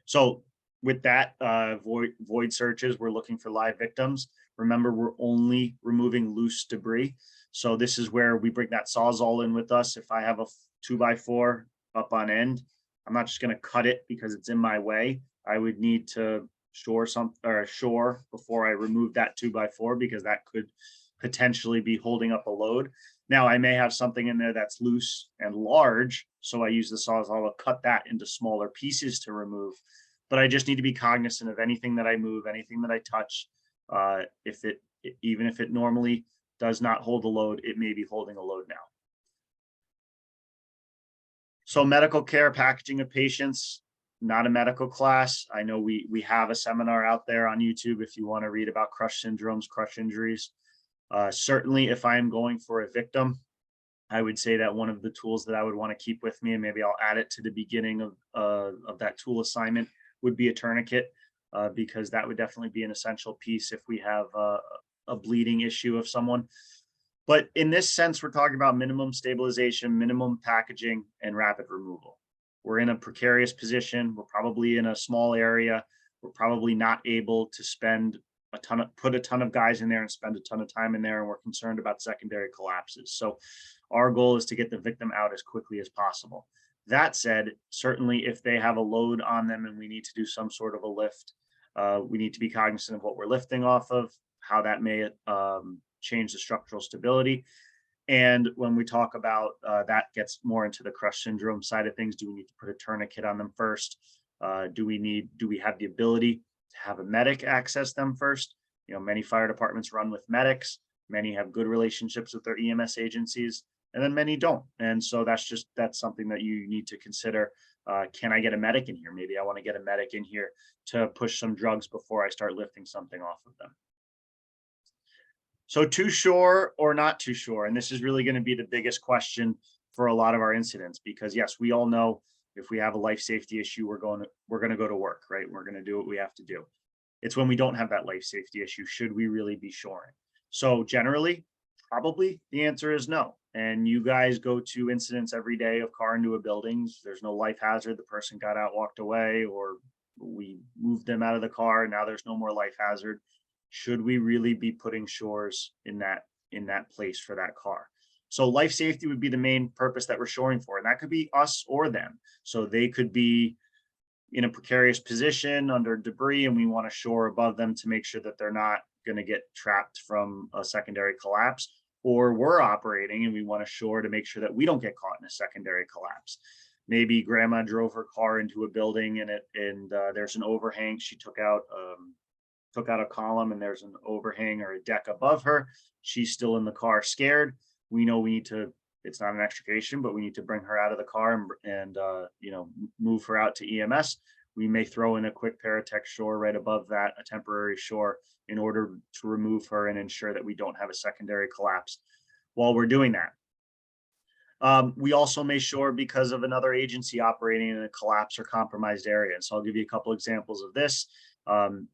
So with that, void searches, we're looking for live victims. Remember, we're only removing loose debris. So this is where we bring that Sawzall in with us. If I have a 2x4 up on end, I'm not just going to cut it because it's in my way. I would need to shore before I remove that 2x4, because that could potentially be holding up a load. Now I may have something in there that's loose and large, so I use the Sawzall to cut that into smaller pieces to remove. But I just need to be cognizant of anything that I move, anything that I touch. Even if it normally does not hold a load, it may be holding a load now. So medical care, packaging of patients, not a medical class. I know we have a seminar out there on YouTube if you want to read about crush syndromes, crush injuries. Certainly, if I am going for a victim, I would say that one of the tools that I would want to keep with me, and maybe I'll add it to the beginning of that tool assignment, would be a tourniquet, because that would definitely be an essential piece if we have a bleeding issue of someone. But in this sense, we're talking about minimum stabilization, minimum packaging, and rapid removal. We're in a precarious position. We're probably in a small area. We're probably not able to put a ton of guys in there and spend a ton of time in there, and we're concerned about secondary collapses. So our goal is to get the victim out as quickly as possible. That said, certainly if they have a load on them and we need to do some sort of a lift, we need to be cognizant of what we're lifting off of, how that may change the structural stability. And when we talk about that gets more into the crush syndrome side of things, do we need to put a tourniquet on them first? Do we have the ability to have a medic access them first? You know, many fire departments run with medics. Many have good relationships with their EMS agencies, and then many don't. And so that's something that you need to consider. Can I get a medic in here? Maybe I want to get a medic in here to push some drugs before I start lifting something off of them. So too sure or not too sure? And this is really going to be the biggest question for a lot of our incidents, because yes, we all know if we have a life safety issue, we're going to go to work, right? We're going to do what we have to do. It's when we don't have that life safety issue, should we really be shoring? So generally, probably the answer is no. And you guys go to incidents every day of car into a building. There's no life hazard. The person got out, walked away, or we moved them out of the car. And now there's no more life hazard. Should we really be putting shores in that place for that car? So life safety would be the main purpose that we're shoring for. And that could be us or them. So they could be in a precarious position under debris, and we want to shore above them to make sure that they're not going to get trapped from a secondary collapse. Or we're operating and we want to shore to make sure that we don't get caught in a secondary collapse. Maybe grandma drove her car into a building and there's an overhang. She took out a column and there's an overhang or a deck above her. She's still in the car scared. We know we need to, it's not an extrication, but we need to bring her out of the car and move her out to EMS. We may throw in a quick Paratech shore right above that, a temporary shore, in order to remove her and ensure that we don't have a secondary collapse while we're doing that. We also may shore because of another agency operating in a collapsed or compromised area. And so I'll give you a couple examples of this. The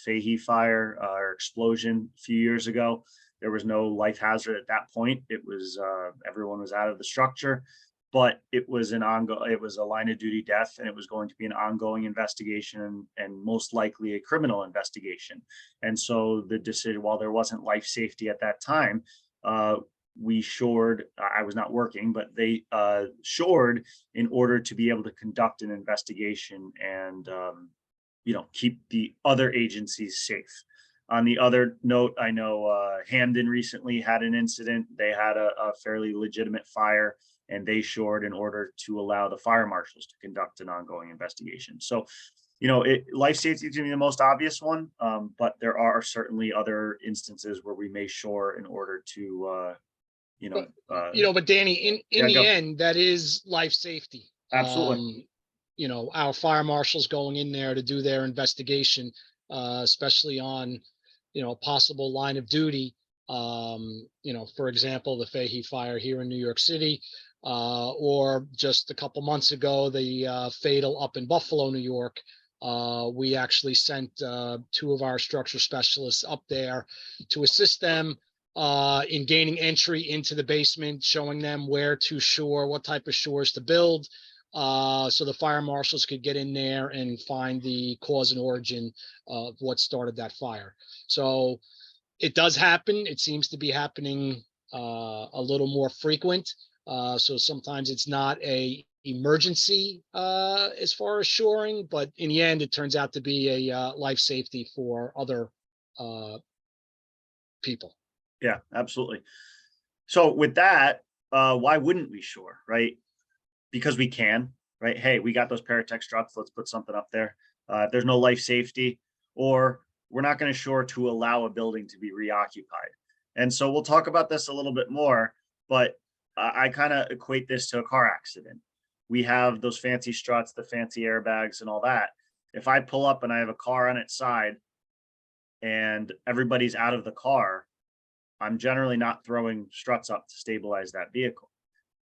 Fahey fire or explosion a few years ago, there was no life hazard at that point. It was everyone was out of the structure, but it was a line of duty death, and it was going to be an ongoing investigation and most likely a criminal investigation. And so the decision, while there wasn't life safety at that time, we shored. I was not working, but they shored in order to be able to conduct an investigation and keep the other agencies safe. On the other note, I know Hamden recently had an incident. They had a fairly legitimate fire, and they shored in order to allow the fire marshals to conduct an ongoing investigation. So, life safety is going to be the most obvious one, but there are certainly other instances where we may shore in order to you know, But Danny, in yeah, the go. end, that is life safety. Absolutely. Our fire marshals going in there to do their investigation, especially on, a possible line of duty. For example, the Fahey fire here in New York City, or just a couple months ago, the fatal up in Buffalo, New York. We actually sent two of our structure specialists up there to assist them in gaining entry into the basement, showing them where to shore, what type of shores to build, so the fire marshals could get in there and find the cause and origin of what started that fire. So it does happen. It seems to be happening a little more frequent. So sometimes it's not a emergency as far as shoring, but in the end, it turns out to be a life safety for other people. Yeah, absolutely. So with that, why wouldn't we shore, right? Because we can, right? Hey, we got those Paratech struts. Let's put something up there. If there's no life safety, or we're not going to shore to allow a building to be reoccupied. And so we'll talk about this a little bit more, but I kind of equate this to a car accident. We have those fancy struts, the fancy airbags and all that. If I pull up and I have a car on its side and everybody's out of the car, I'm generally not throwing struts up to stabilize that vehicle.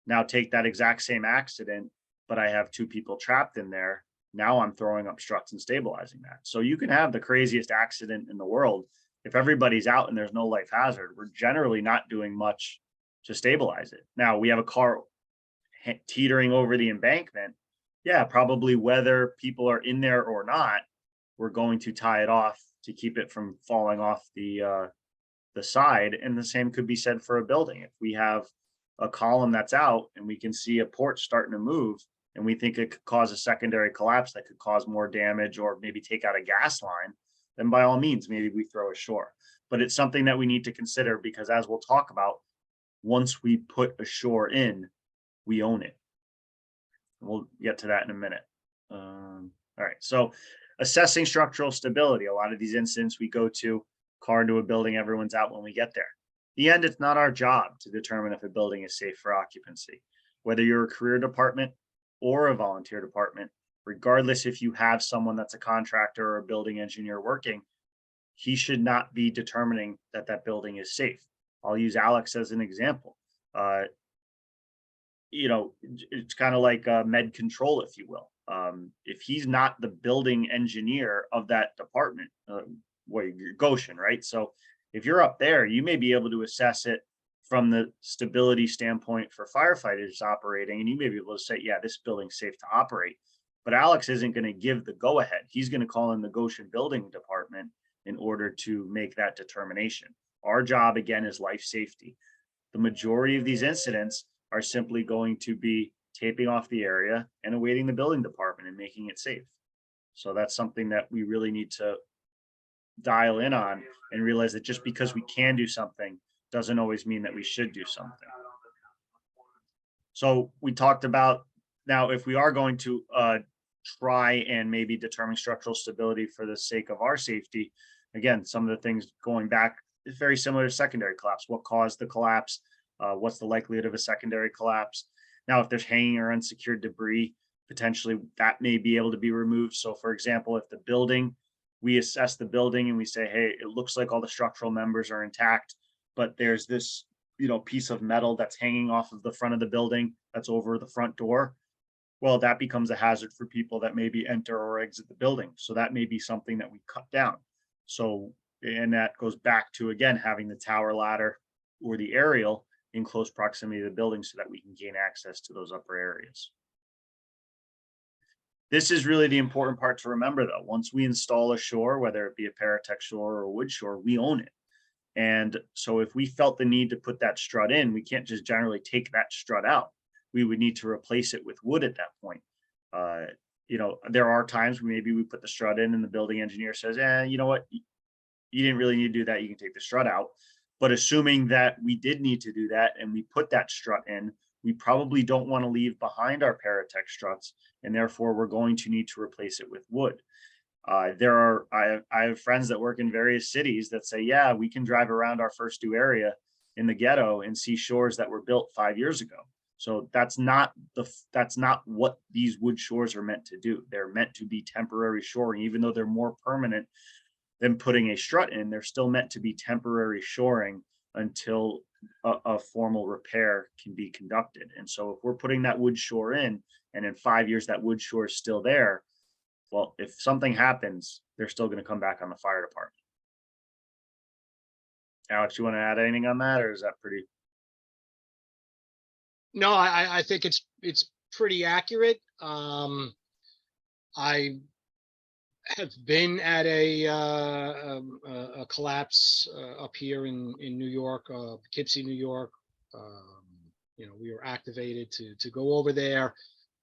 Now take that exact same accident, but I have two people trapped in there. Now I'm throwing up struts and stabilizing that. So you can have the craziest accident in the world. If everybody's out and there's no life hazard, we're generally not doing much to stabilize it. Now we have a car teetering over the embankment. Yeah, probably whether people are in there or not, we're going to tie it off to keep it from falling off the side. And the same could be said for a building. If we have a column that's out and we can see a porch starting to move and we think it could cause a secondary collapse that could cause more damage or maybe take out a gas line, then by all means, maybe we throw a shore. But it's something that we need to consider because as we'll talk about, once we put a shore in, we own it. We'll get to that in a minute. All right, so assessing structural stability. A lot of these incidents we go to, car into a building, everyone's out when we get there. In the end, it's not our job to determine if a building is safe for occupancy. Whether you're a career department or a volunteer department, regardless if you have someone that's a contractor or a building engineer working, he should not be determining that that building is safe. I'll use Alex as an example. It's kind of like med control, if you will. If he's not the building engineer of that department, you're Goshen, right? So if you're up there, you may be able to assess it from the stability standpoint for firefighters operating, and you may be able to say, yeah, this building's safe to operate. But Alex isn't going to give the go ahead. He's going to call in the Goshen building department in order to make that determination. Our job, again, is life safety. The majority of these incidents are simply going to be taping off the area and awaiting the building department and making it safe. So that's something that we really need to dial in on and realize that just because we can do something doesn't always mean that we should do something. So we talked about now, if we are going to try and maybe determine structural stability for the sake of our safety, again, some of the things going back is very similar to secondary collapse. What caused the collapse? What's the likelihood of a secondary collapse? Now, if there's hanging or unsecured debris, potentially that may be able to be removed. So for example, if the building, we assess the building and we say, hey, it looks like all the structural members are intact, but there's this, piece of metal that's hanging off of the front of the building that's over the front door. Well, that becomes a hazard for people that maybe enter or exit the building. So that may be something that we cut down. So, and that goes back to, again, having the tower ladder or the aerial in close proximity to the building so that we can gain access to those upper areas. This is really the important part to remember, though. Once we install a shore, whether it be a Paratech shore or a wood shore, we own it. And so if we felt the need to put that strut in, we can't just generally take that strut out. We would need to replace it with wood at that point. There are times where maybe we put the strut in and the building engineer says, you know what, you didn't really need to do that. You can take the strut out. But assuming that we did need to do that and we put that strut in, we probably don't want to leave behind our Paratech struts, and therefore we're going to need to replace it with wood. I have friends that work in various cities that say, yeah, we can drive around our first due area in the ghetto and see shores that were built 5 years ago. So that's not what these wood shores are meant to do. They're meant to be temporary shoring, even though they're more permanent than putting a strut in. They're still meant to be temporary shoring until a formal repair can be conducted. And so if we're putting that wood shore in, and in 5 years that wood shore is still there, well, if something happens, they're still going to come back on the fire department. Alex, you want to add anything on that, or is that pretty? No, I think it's pretty accurate. I have been at a collapse up here in New York, Poughkeepsie, New York. We were activated to go over there.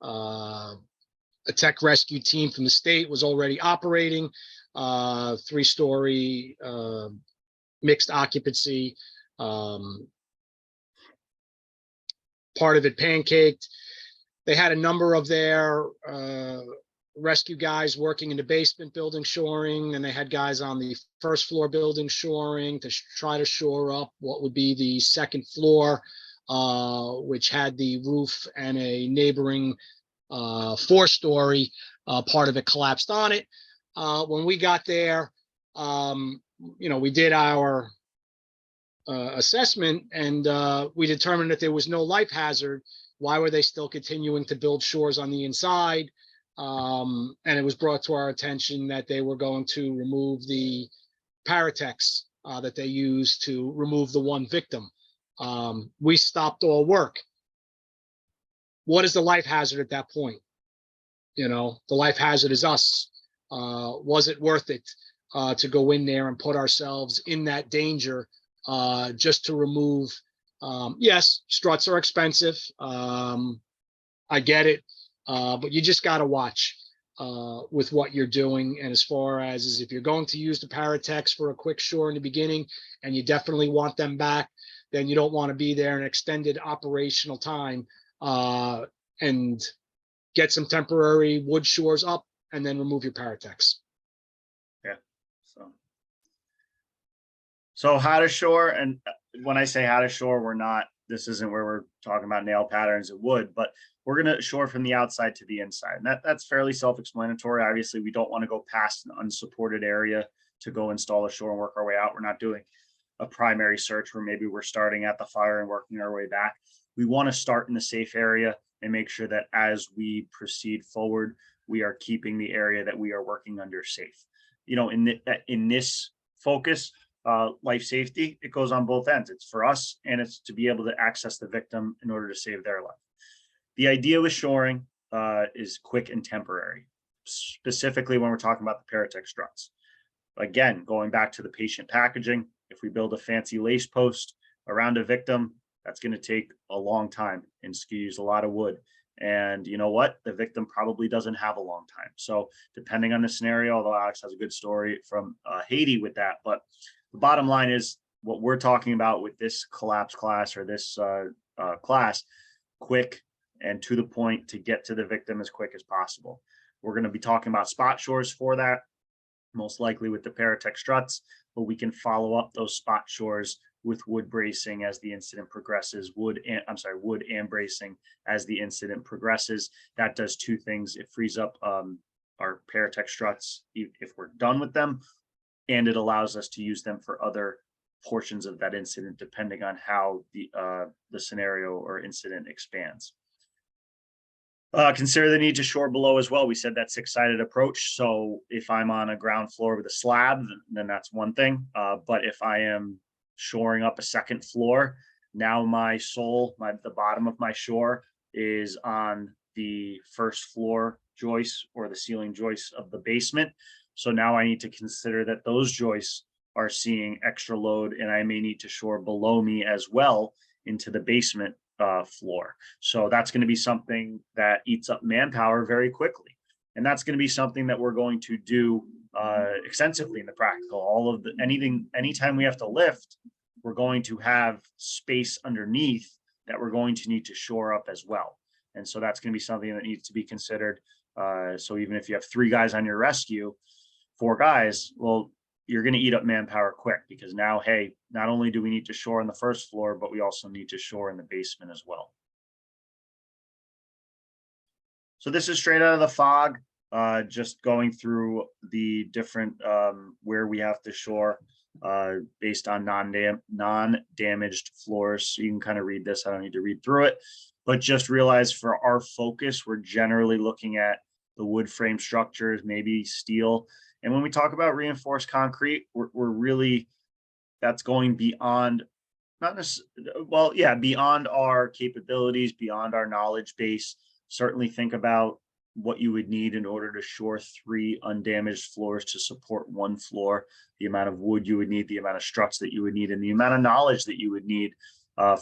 A tech rescue team from the state was already operating, 3-story mixed occupancy. Part of it pancaked. They had a number of their rescue guys working in the basement building shoring, and they had guys on the first floor building shoring to try to shore up what would be the second floor, which had the roof and a neighboring 4-story part of it collapsed on it. When we got there, we did our assessment, and we determined that there was no life hazard. Why were they still continuing to build shores on the inside? And it was brought to our attention that they were going to remove the Paratex that they used to remove the one victim. We stopped all work. What is the life hazard at that point? The life hazard is us. Was it worth it to go in there and put ourselves in that danger just to remove? Yes, struts are expensive. I get it. But you just got to watch with what you're doing. And as far as if you're going to use the Paratex for a quick shore in the beginning, and you definitely want them back, then you don't want to be there an extended operational time and get some temporary wood shores up and then remove your Paratex. Yeah. So how to shore, and when I say how to shore, this isn't where we're talking about nail patterns of wood, but we're going to shore from the outside to the inside. And that's fairly self-explanatory. Obviously, we don't want to go past an unsupported area to go install a shore and work our way out. We're not doing a primary search where maybe we're starting at the fire and working our way back. We want to start in the safe area and make sure that as we proceed forward, we are keeping the area that we are working under safe. In this focus, life safety, it goes on both ends. It's for us, and it's to be able to access the victim in order to save their life. The idea with shoring is quick and temporary, specifically when we're talking about the Paratex struts. Again, going back to the patient packaging, if we build a fancy lace post around a victim, that's going to take a long time and use a lot of wood. And you know what? The victim probably doesn't have a long time. So depending on the scenario, although Alex has a good story from Haiti with that, but the bottom line is what we're talking about with this collapse class or this class, quick and to the point to get to the victim as quick as possible. We're going to be talking about spot shores for that, most likely with the Paratex struts, but we can follow up those spot shores with wood bracing as the incident progresses, wood and bracing as the incident progresses. That does two things. It frees up our Paratex struts if we're done with them, and it allows us to use them for other portions of that incident, depending on how the scenario or incident expands. Consider the need to shore below as well. We said that 6-sided approach. So if I'm on a ground floor with a slab, then that's one thing. But if I am shoring up a second floor, now the bottom of my shore is on the first floor joists or the ceiling joists of the basement. So now I need to consider that those joists are seeing extra load, and I may need to shore below me as well into the basement floor. So that's going to be something that eats up manpower very quickly. And that's going to be something that we're going to do extensively in the practical. Anytime we have to lift, we're going to have space underneath that we're going to need to shore up as well. And so that's going to be something that needs to be considered. So even if you have 3 guys on your rescue, 4 guys, well, you're going to eat up manpower quick, because now, hey, not only do we need to shore on the first floor, but we also need to shore in the basement as well. So this is straight out of the fog, just going through the different where we have to shore based on non-damaged floors. So you can kind of read this. I don't need to read through it, but just realize for our focus, we're generally looking at the wood frame structures, maybe steel. And when we talk about reinforced concrete, we're really, that's going beyond, not necessarily, well, yeah, beyond our capabilities, beyond our knowledge base. Certainly think about what you would need in order to shore 3 undamaged floors to support 1 floor, the amount of wood you would need, the amount of struts that you would need, and the amount of knowledge that you would need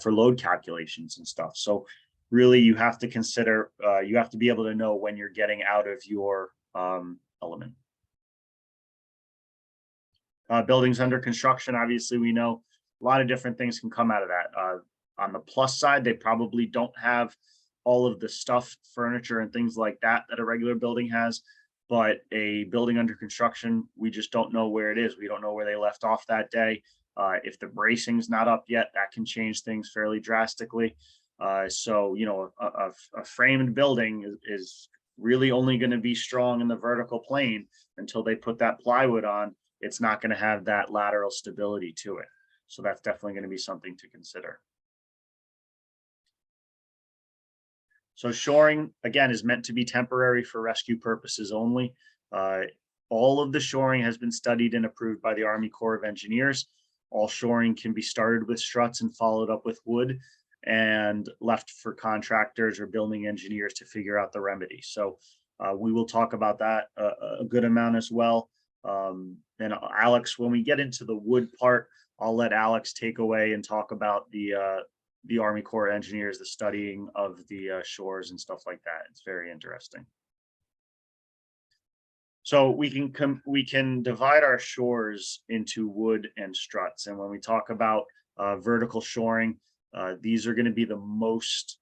for load calculations and stuff. So really you have to consider, you have to be able to know when you're getting out of your element. Buildings under construction, obviously we know a lot of different things can come out of that. On the plus side, they probably don't have all of the stuff, furniture and things like that that a regular building has, but a building under construction, we just don't know where it is. We don't know where they left off that day. If the bracing's not up yet, that can change things fairly drastically. So, you know, a framed building is really only going to be strong in the vertical plane until they put that plywood on. It's not going to have that lateral stability to it. So that's definitely going to be something to consider. So shoring, again, is meant to be temporary for rescue purposes only. All of the shoring has been studied and approved by the Army Corps of Engineers. All shoring can be started with struts and followed up with wood, and left for contractors or building engineers to figure out the remedy. So we will talk about that a good amount as well. And Alex, when we get into the wood part, I'll let Alex take away and talk about the Army Corps of Engineers, the studying of the shores and stuff like that. It's very interesting. So we can divide our shores into wood and struts. And when we talk about vertical shoring, these are going to be the most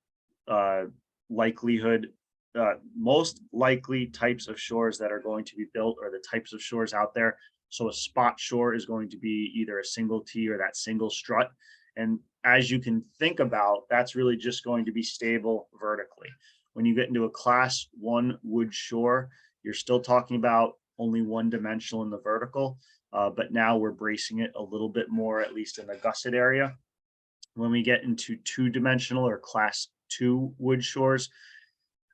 most likely types of shores that are going to be built, or the types of shores out there. So a spot shore is going to be either a single T or that single strut. And as you can think about, that's really just going to be stable vertically. When you get into a class 1 wood shore, you're still talking about only 1 dimensional in the vertical, but now we're bracing it a little bit more, at least in the gusset area. When we get into 2-dimensional or class 2 wood shores,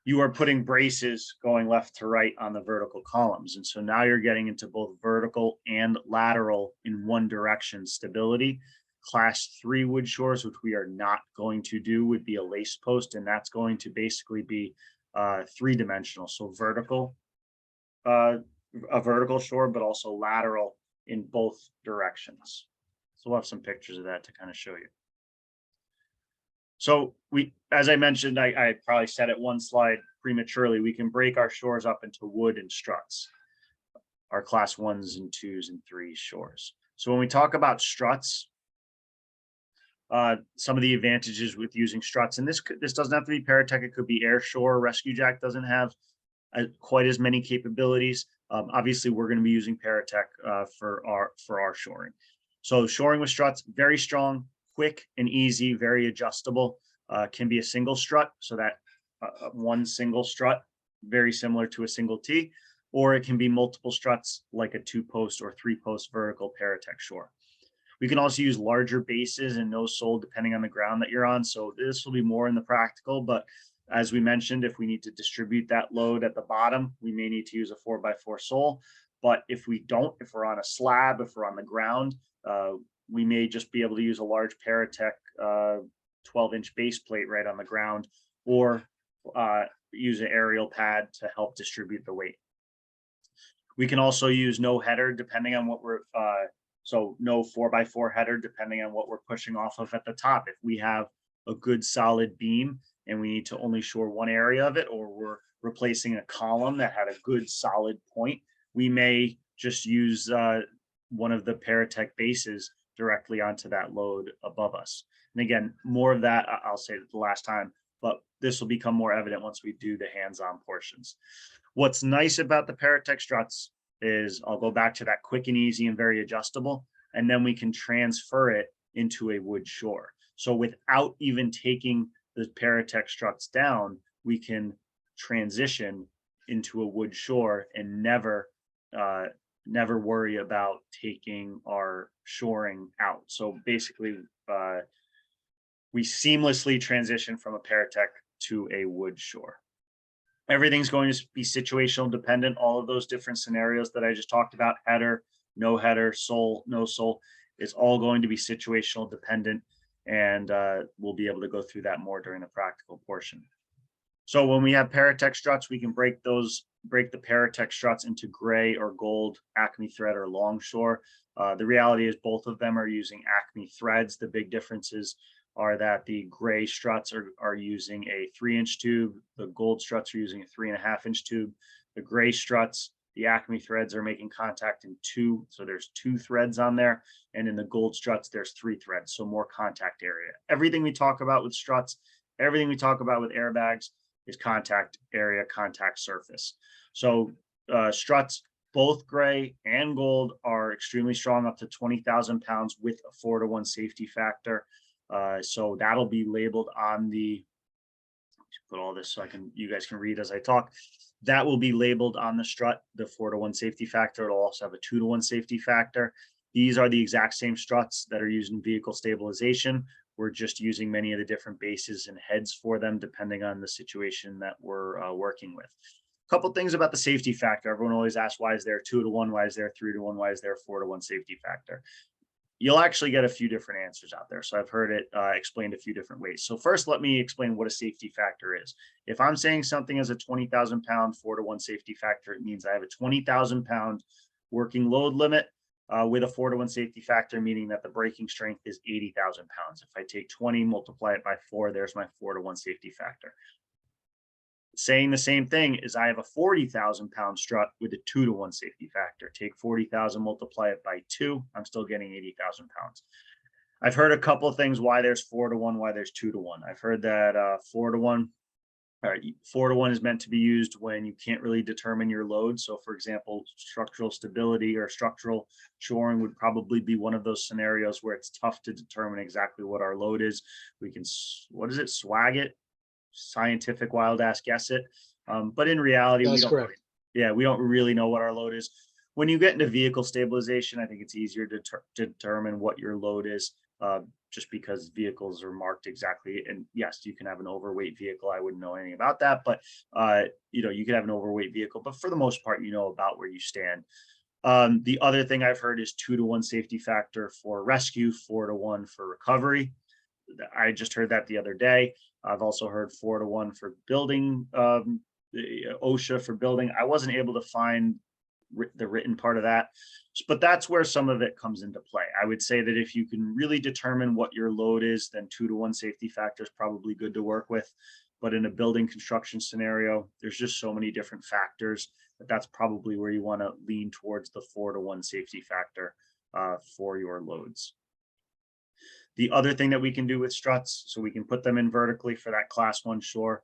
you are putting braces going left to right on the vertical columns. And so now you're getting into both vertical and lateral in one direction stability. Class 3 wood shores, which we are not going to do, would be a lace post, and that's going to basically be 3-dimensional. So vertical, a vertical shore, but also lateral in both directions. So we'll have some pictures of that to kind of show you. So as I mentioned, I probably said it one slide prematurely, we can break our shores up into wood and struts, our class 1s and 2s and 3s shores. So when we talk about struts, some of the advantages with using struts, and this doesn't have to be Paratech, it could be Air Shore. Rescue Jack doesn't have quite as many capabilities. Obviously, we're going to be using Paratech for our shoring. So shoring with struts, very strong, quick and easy, very adjustable. Can be a single strut, so that one single strut, very similar to a single T, or it can be multiple struts like a 2-post or 3-post vertical Paratech shore. We can also use larger bases and no sole depending on the ground that you're on. So this will be more in the practical, but as we mentioned, if we need to distribute that load at the bottom, we may need to use a 4x4 sole. But if we don't, if we're on a slab, if we're on the ground, we may just be able to use a large Paratech 12-inch base plate right on the ground, or use an aerial pad to help distribute the weight. We can also use no header depending on what we're, so no 4x4 header depending on what we're pushing off of at the top. If we have a good solid beam and we need to only shore one area of it, or we're replacing a column that had a good solid point, we may just use one of the Paratech bases directly onto that load above us. And again, more of that, I'll say it the last time, but this will become more evident once we do the hands-on portions. What's nice about the Paratech struts is I'll go back to that quick and easy and very adjustable, and then we can transfer it into a wood shore. So without even taking the Paratech struts down, we can transition into a wood shore and never worry about taking our shoring out. So basically, we seamlessly transition from a Paratech to a wood shore. Everything's going to be situational dependent. All of those different scenarios that I just talked about, header, no header, sole, no sole, it's all going to be situational dependent. And we'll be able to go through that more during the practical portion. So when we have Paratech struts, we can break the Paratech struts into gray or gold, Acme thread, or longshore. The reality is both of them are using Acme threads. The big differences are that the gray struts are using a 3-inch tube. The gold struts are using a 3.5-inch tube. The gray struts, the Acme threads are making contact in 2. So there's 2 threads on there. And in the gold struts, there's 3 threads. So more contact area. Everything we talk about with struts, everything we talk about with airbags is contact area, contact surface. So struts, both gray and gold, are extremely strong, up to 20,000 pounds with a 4-to-1 safety factor. So that'll be labeled on the, put all this so you guys can read as I talk. That will be labeled on the strut, the 4-to-1 safety factor. It'll also have a 2-to-1 safety factor. These are the exact same struts that are used in vehicle stabilization. We're just using many of the different bases and heads for them, depending on the situation that we're working with. A couple things about the safety factor. Everyone always asks, why is there a 2-to-1? Why is there a 3-to-1? Why is there a 4-to-1 safety factor? You'll actually get a few different answers out there. So I've heard it explained a few different ways. So first, let me explain what a safety factor is. If I'm saying something as a 20,000 pound 4-to-1 safety factor, it means I have a 20,000 pound working load limit with a 4-to-1 safety factor, meaning that the braking strength is 80,000 pounds. If I take 20, multiply it by 4, there's my 4-to-1 safety factor. Saying the same thing is I have a 40,000 pound strut with a 2-to-1 safety factor. Take 40,000, multiply it by 2. I'm still getting 80,000 pounds. I've heard a couple of things why there's 4-to-1, why there's 2-to-1. I've heard that 4-to-1 is meant to be used when you can't really determine your load. So for example, structural stability or structural shoring would probably be one of those scenarios where it's tough to determine exactly what our load is. We can, swag it, scientific wild ass guess it. But in reality, we don't really know what our load is. When you get into vehicle stabilization, I think it's easier to determine what your load is, just because vehicles are marked exactly. And yes, you can have an overweight vehicle. I wouldn't know anything about that, but you can have an overweight vehicle, but for the most part, you know about where you stand. The other thing I've heard is 2-to-1 safety factor for rescue, 4-to-1 for recovery. I just heard that the other day. I've also heard 4-to-1 for building, OSHA for building. I wasn't able to find the written part of that, but that's where some of it comes into play. I would say that if you can really determine what your load is, then 2-to-1 safety factor is probably good to work with. But in a building construction scenario, there's just so many different factors that's probably where you want to lean towards the 4-to-1 safety factor for your loads. The other thing that we can do with struts, so we can put them in vertically for that class 1 shore.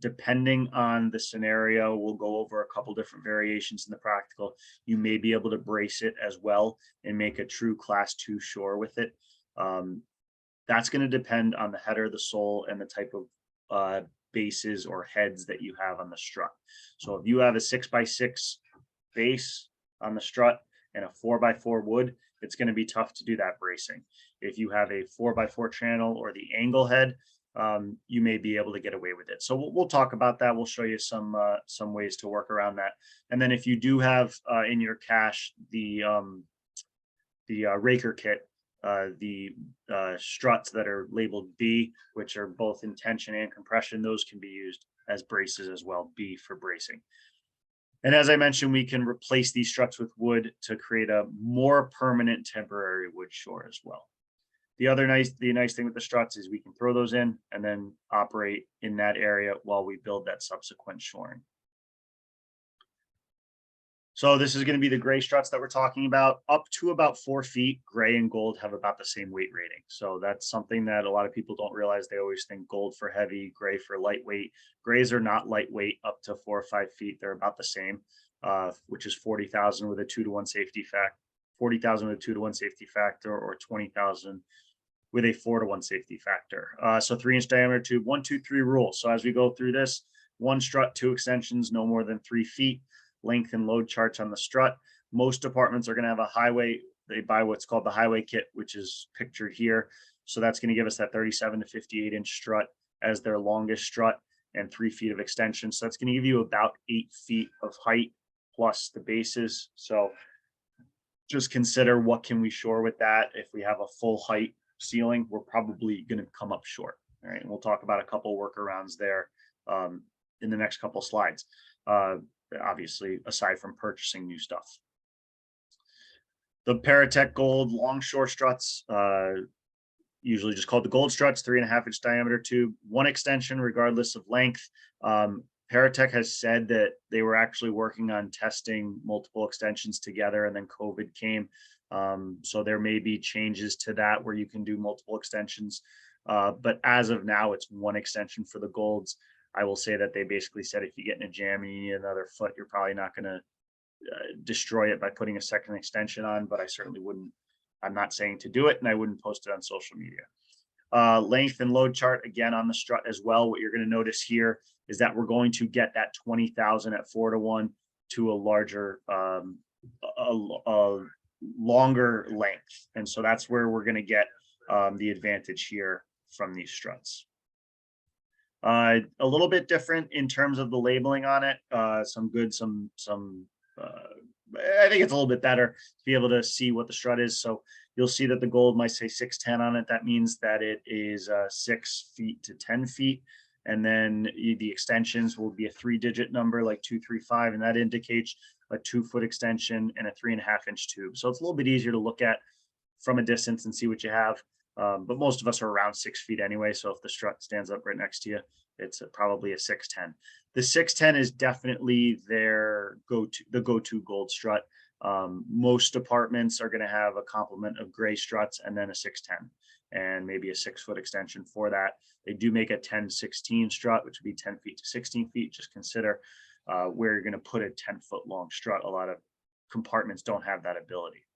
Depending on the scenario, we'll go over a couple different variations in the practical. You may be able to brace it as well and make a true class 2 shore with it. That's going to depend on the header, the sole, and the type of bases or heads that you have on the strut. So if you have a 6x6 base on the strut and a 4x4 wood, it's going to be tough to do that bracing. If you have a 4x4 channel or the angle head, you may be able to get away with it. So we'll talk about that. We'll show you some ways to work around that. And then if you do have in your cache the raker kit, the struts that are labeled B, which are both in tension and compression, those can be used as braces as well, B for bracing. And as I mentioned, we can replace these struts with wood to create a more permanent temporary wood shore as well. The nice thing with the struts is we can throw those in and then operate in that area while we build that subsequent shoring. So this is going to be the gray struts that we're talking about. Up to about 4 feet, gray and gold have about the same weight rating. So that's something that a lot of people don't realize. They always think gold for heavy, gray for lightweight. Grays are not lightweight up to 4 or 5 feet. They're about the same. which is 40,000 with a 2-to-1 safety factor, 40,000 with a 2-to-1 safety factor, or 20,000 with a 4-to-1 safety factor. So 3-inch diameter tube, 1, 2, 3 rule. So as we go through this, 1 strut, 2 extensions, no more than 3 feet, length and load charts on the strut. Most departments are going to have a highway. They buy what's called the highway kit, which is pictured here. So that's going to give us that 37 to 58 inch strut as their longest strut and 3 feet of extension. So that's going to give you about 8 feet of height plus the bases. So just consider what can we shore with that. If we have a full height ceiling, we're probably going to come up short. All right. And we'll talk about a couple workarounds there in the next couple slides. Obviously, aside from purchasing new stuff. The Paratech Gold Longshore struts, usually just called the Gold struts, 3.5 inch diameter tube, 1 extension regardless of length. Paratech has said that they were actually working on testing multiple extensions together, and then COVID came. So there may be changes to that where you can do multiple extensions. But as of now, it's 1 extension for the Golds. I will say that they basically said if you get in a jam and you need another foot, you're probably not going to destroy it by putting a second extension on, but I certainly wouldn't. I'm not saying to do it, and I wouldn't post it on social media. Length and load chart, again, on the strut as well. What you're going to notice here is that we're going to get that 20,000 at 4-to-1 to a larger, a longer length. And so that's where we're going to get the advantage here from these struts. A little bit different in terms of the labeling on it. Some good, some I think it's a little bit better to be able to see what the strut is. So you'll see that the Gold might say 610 on it. That means that it is 6 feet to 10 feet. And then the extensions will be a 3-digit number like 235, and that indicates a 2-foot extension and a 3.5 inch tube. So it's a little bit easier to look at from a distance and see what you have. But most of us are around 6 feet anyway. So if the strut stands up right next to you, it's probably a 610. The 610 is definitely their go-to Gold strut. Most departments are going to have a complement of gray struts and then a 610 and maybe a 6-foot extension for that. They do make a 10-16 strut, which would be 10 feet to 16 feet. Just consider where you're going to put a 10-foot long strut. A lot of compartments don't have that ability.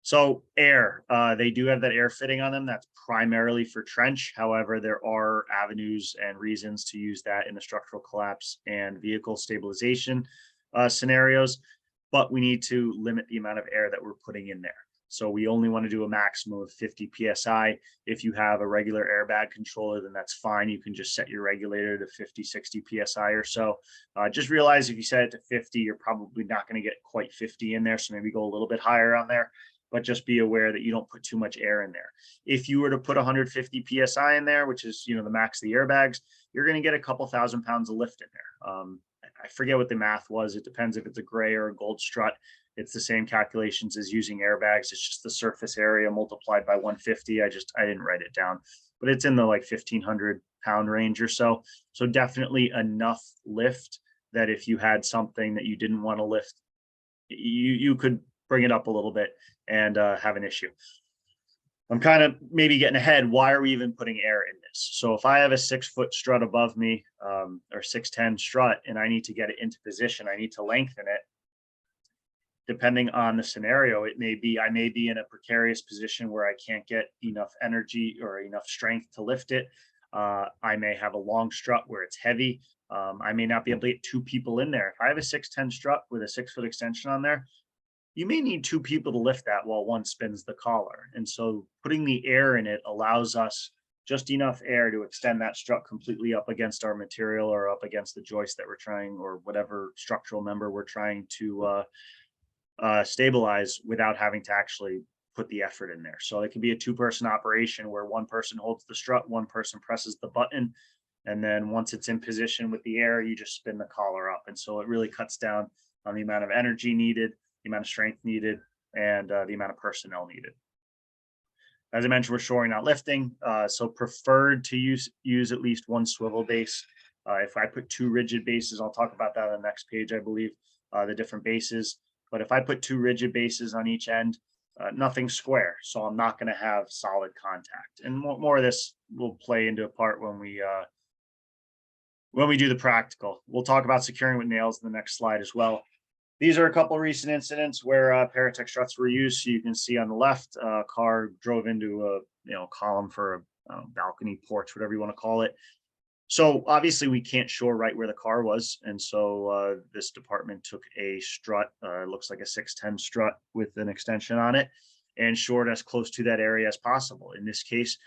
So air, they do have that air fitting on them. That's primarily for trench. However, there are avenues and reasons to use that in the structural collapse and vehicle stabilization scenarios, but we need to limit the amount of air that we're putting in there. So we only want to do a maximum of 50 PSI. If you have a regular airbag controller, then that's fine. You can just set your regulator to 50, 60 PSI or so. Just realize if you set it to 50, you're probably not going to get quite 50 in there. So maybe go a little bit higher on there, but just be aware that you don't put too much air in there. If you were to put 150 PSI in there, which is, the max of the airbags, you're going to get a couple thousand pounds of lift in there. I forget what the math was. It depends if it's a gray or a Gold strut. It's the same calculations as using airbags. It's just the surface area multiplied by 150. I didn't write it down, but it's in the like 1,500 pound range or so. So definitely enough lift that if you had something that you didn't want to lift, you could bring it up a little bit and have an issue. I'm kind of maybe getting ahead. Why are we even putting air in this? So if I have a 6-foot strut above me or 610 strut and I need to get it into position, I need to lengthen it. Depending on the scenario, I may be in a precarious position where I can't get enough energy or enough strength to lift it. I may have a long strut where it's heavy. I may not be able to get 2 people in there. If I have a 610 strut with a 6-foot extension on there, you may need 2 people to lift that while one spins the collar. And so putting the air in it allows us just enough air to extend that strut completely up against our material or up against the joist that we're trying, or whatever structural member we're trying to stabilize without having to actually put the effort in there. So it could be a 2-person operation where one person holds the strut, one person presses the button, and then once it's in position with the air, you just spin the collar up. And so it really cuts down on the amount of energy needed, the amount of strength needed, and the amount of personnel needed. As I mentioned, we're shoring, not lifting. So preferred to use at least 1 swivel base. If I put 2 rigid bases, I'll talk about that on the next page, I believe, the different bases. But if I put 2 rigid bases on each end, nothing's square. So I'm not going to have solid contact. And more of this will play into a part when we when we do the practical. We'll talk about securing with nails in the next slide as well. These are a couple recent incidents where Paratech struts were used. So you can see on the left, a car drove into a column for a balcony, porch, whatever you want to call it. So obviously we can't shore right where the car was. And so this department took a strut, looks like a 610 strut with an extension on it, and shored as close to that area as possible. In this case,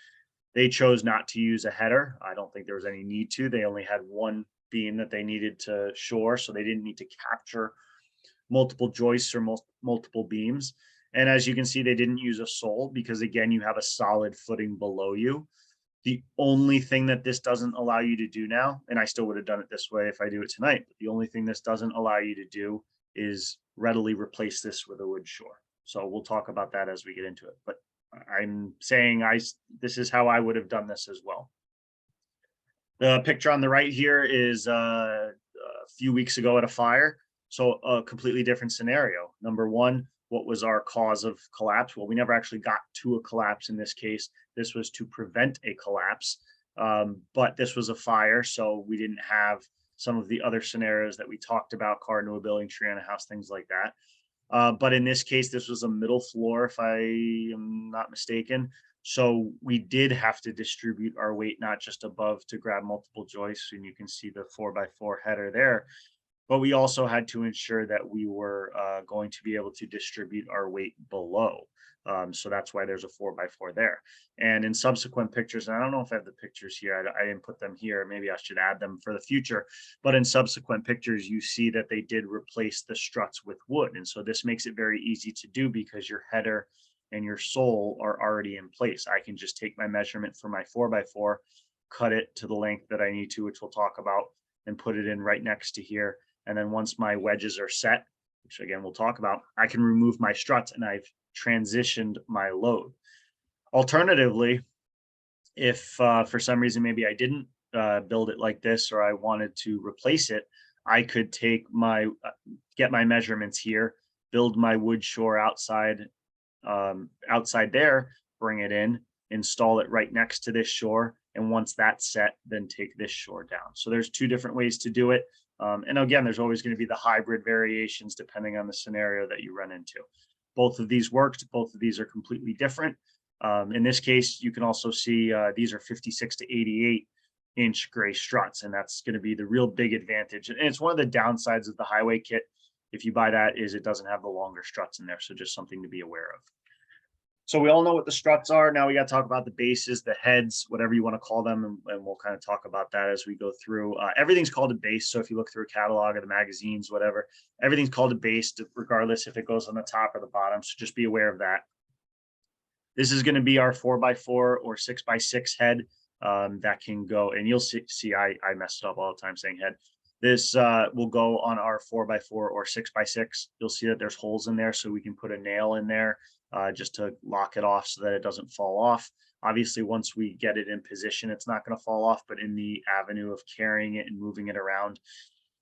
they chose not to use a header. I don't think there was any need to. They only had one beam that they needed to shore, so they didn't need to capture multiple joists or multiple beams. And as you can see, they didn't use a sole because, again, you have a solid footing below you. The only thing that this doesn't allow you to do now, and I still would have done it this way if I do it tonight, but the only thing this doesn't allow you to do is readily replace this with a wood shore. So we'll talk about that as we get into it. But I'm saying this is how I would have done this as well. The picture on the right here is a few weeks ago at a fire. So a completely different scenario. Number one, what was our cause of collapse? Well, we never actually got to a collapse in this case. This was to prevent a collapse, but this was a fire, so we didn't have some of the other scenarios that we talked about, car into a building, tree on a house, things like that. But in this case, this was a middle floor, if I am not mistaken. So we did have to distribute our weight, not just above to grab multiple joists, and you can see the 4x4 header there. But we also had to ensure that we were going to be able to distribute our weight below. So that's why there's a 4x4 there. And in subsequent pictures, and I don't know if I have the pictures here, I didn't put them here. Maybe I should add them for the future. But in subsequent pictures, you see that they did replace the struts with wood. And so this makes it very easy to do because your header and your sole are already in place. I can just take my measurement for my 4x4, cut it to the length that I need to, which we'll talk about, and put it in right next to here. And then once my wedges are set, which again, we'll talk about, I can remove my struts and I've transitioned my load. Alternatively, if for some reason, maybe I didn't build it like this, or I wanted to replace it, I could take get my measurements here, build my wood shore outside there, bring it in, install it right next to this shore. And once that's set, then take this shore down. So there's two different ways to do it. And again, there's always going to be the hybrid variations depending on the scenario that you run into. Both of these worked. Both of these are completely different. In this case, you can also see these are 56 to 88 inch gray struts, and that's going to be the real big advantage. And it's one of the downsides of the highway kit, if you buy that, is it doesn't have the longer struts in there. So just something to be aware of. So we all know what the struts are. Now we got to talk about the bases, the heads, whatever you want to call them, and we'll kind of talk about that as we go through. Everything's called a base. So if you look through a catalog of the magazines, whatever, everything's called a base, regardless if it goes on the top or the bottom. So just be aware of that. This is going to be our 4x4 or 6x6 head that can go, and you'll see I mess it up all the time saying head. This will go on our 4x4 or 6x6. You'll see that there's holes in there, so we can put a nail in there just to lock it off so that it doesn't fall off. Obviously, once we get it in position, it's not going to fall off, but in the avenue of carrying it and moving it around,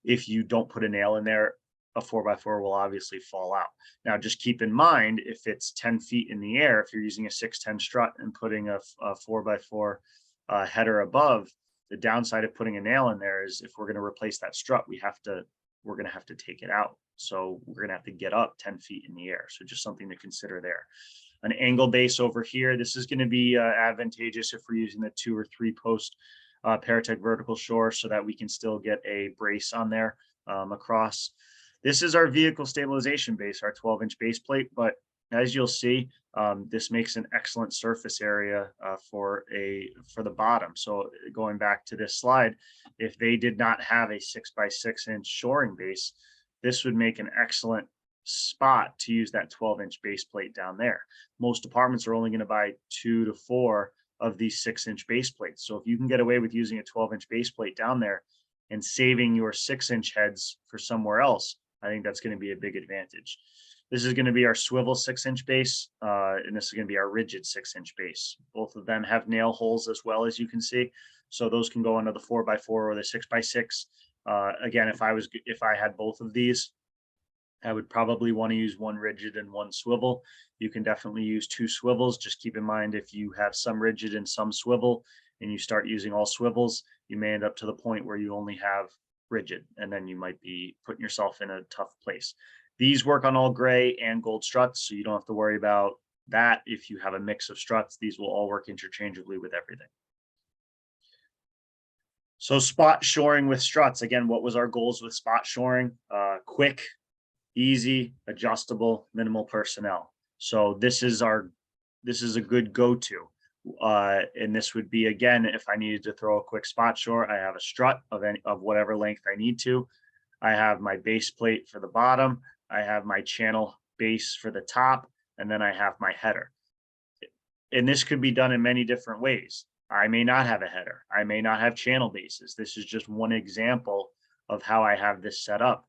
if you don't put a nail in there, a 4x4 will obviously fall out. Now, just keep in mind, if it's 10 feet in the air, if you're using a 610 strut and putting a 4x4 header above, the downside of putting a nail in there is if we're going to replace that strut, we're going to have to take it out. So we're going to have to get up 10 feet in the air. So just something to consider there. An angle base over here. This is going to be advantageous if we're using the 2 or 3 post Paratech vertical shore so that we can still get a brace on there across. This is our vehicle stabilization base, our 12-inch base plate. But as you'll see, this makes an excellent surface area for the bottom. So going back to this slide, if they did not have a 6x6 inch shoring base, this would make an excellent spot to use that 12-inch base plate down there. Most apartments are only going to buy 2 to 4 of these 6-inch base plates. So if you can get away with using a 12-inch base plate down there and saving your 6-inch heads for somewhere else, I think that's going to be a big advantage. This is going to be our swivel 6-inch base, and this is going to be our rigid 6-inch base. Both of them have nail holes as well, as you can see. So those can go under the 4x4 or the 6x6. Again, if I had both of these, I would probably want to use one rigid and one swivel. You can definitely use 2 swivels. Just keep in mind, if you have some rigid and some swivel, and you start using all swivels, you may end up to the point where you only have rigid, and then you might be putting yourself in a tough place. These work on all gray and gold struts, so you don't have to worry about that. If you have a mix of struts, these will all work interchangeably with everything. So spot shoring with struts. Again, what was our goals with spot shoring? Quick, easy, adjustable, minimal personnel. So this is a good go-to. And this would be, again, if I needed to throw a quick spot shore, I have a strut of whatever length I need to. I have my base plate for the bottom. I have my channel base for the top, and then I have my header. And this could be done in many different ways. I may not have a header. I may not have channel bases. This is just one example of how I have this set up.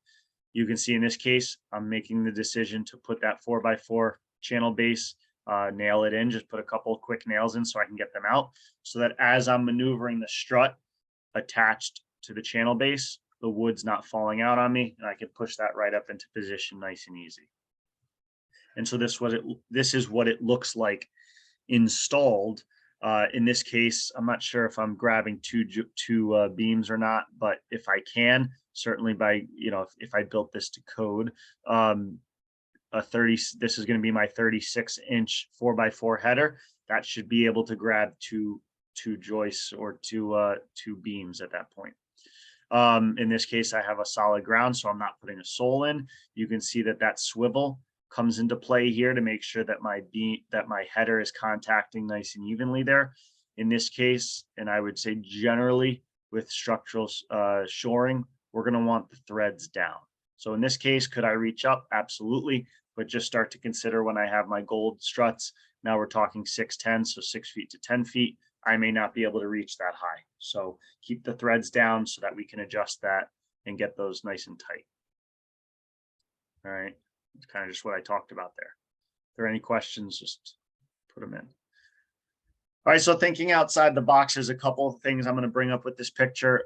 You can see in this case, I'm making the decision to put that 4x4 channel base, nail it in, just put a couple of quick nails in so I can get them out, so that as I'm maneuvering the strut attached to the channel base, the wood's not falling out on me, and I can push that right up into position nice and easy. And so this is what it looks like installed. In this case, I'm not sure if I'm grabbing two beams or not, but if I can, certainly by, if I built this to code, this is going to be my 36-inch 4x4 header. That should be able to grab two joists or two beams at that point. In this case, I have a solid ground, so I'm not putting a sole in. You can see that swivel comes into play here to make sure that my header is contacting nice and evenly there. In this case, and I would say generally with structural shoring, we're going to want the threads down. So in this case, could I reach up? Absolutely. But just start to consider when I have my gold struts, now we're talking 6'10", so 6 feet to 10 feet. I may not be able to reach that high. So keep the threads down so that we can adjust that and get those nice and tight. All right. It's kind of just what I talked about there. If there are any questions, just put them in. All right, so thinking outside the box, there's a couple of things I'm going to bring up with this picture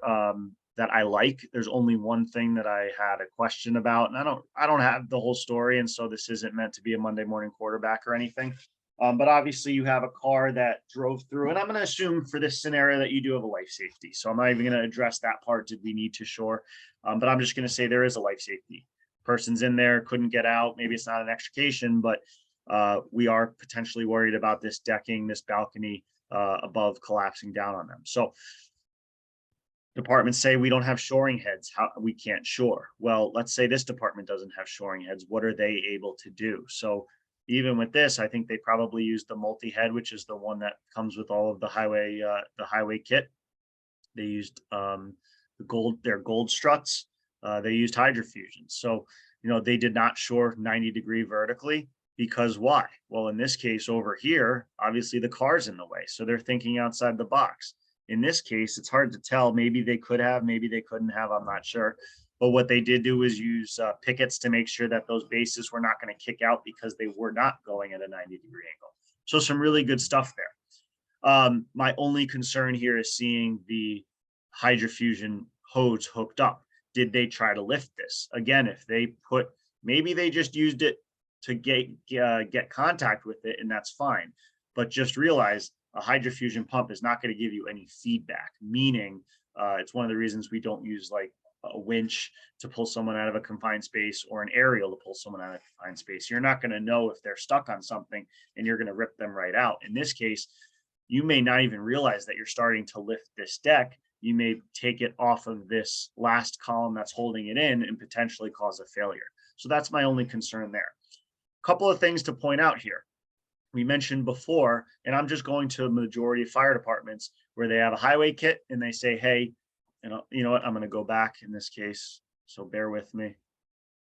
that I like. There's only one thing that I had a question about, and I don't have the whole story, and so this isn't meant to be a Monday morning quarterback or anything. But obviously you have a car that drove through, and I'm going to assume for this scenario that you do have a life safety. So I'm not even going to address that part. Did we need to shore? But I'm just going to say there is a life safety. Person's in there, couldn't get out. Maybe it's not an extrication, but we are potentially worried about this decking, this balcony above collapsing down on them. So departments say we don't have shoring heads. We can't shore. Well, let's say this department doesn't have shoring heads. What are they able to do? So even with this, I think they probably used the multi-head, which is the one that comes with all of the highway kit. They used their gold struts. They used hydrofusion. So, they did not shore 90-degree vertically, because why? Well, in this case over here, obviously the car's in the way. So they're thinking outside the box. In this case, it's hard to tell. Maybe they could have, maybe they couldn't have, I'm not sure. But what they did do is use pickets to make sure that those bases were not going to kick out because they were not going at a 90-degree angle. So some really good stuff there. My only concern here is seeing the hydrofusion hose hooked up. Did they try to lift this? Again, if they maybe they just used it to get contact with it, and that's fine. But just realize a hydrofusion pump is not going to give you any feedback, meaning it's one of the reasons we don't use like a winch to pull someone out of a confined space or an aerial to pull someone out of a confined space. You're not going to know if they're stuck on something and you're going to rip them right out. In this case, you may not even realize that you're starting to lift this deck. You may take it off of this last column that's holding it in and potentially cause a failure. So that's my only concern there. A couple of things to point out here. We mentioned before, and I'm just going to a majority of fire departments where they have a highway kit and they say, hey, you know what, I'm going to go back in this case, so bear with me.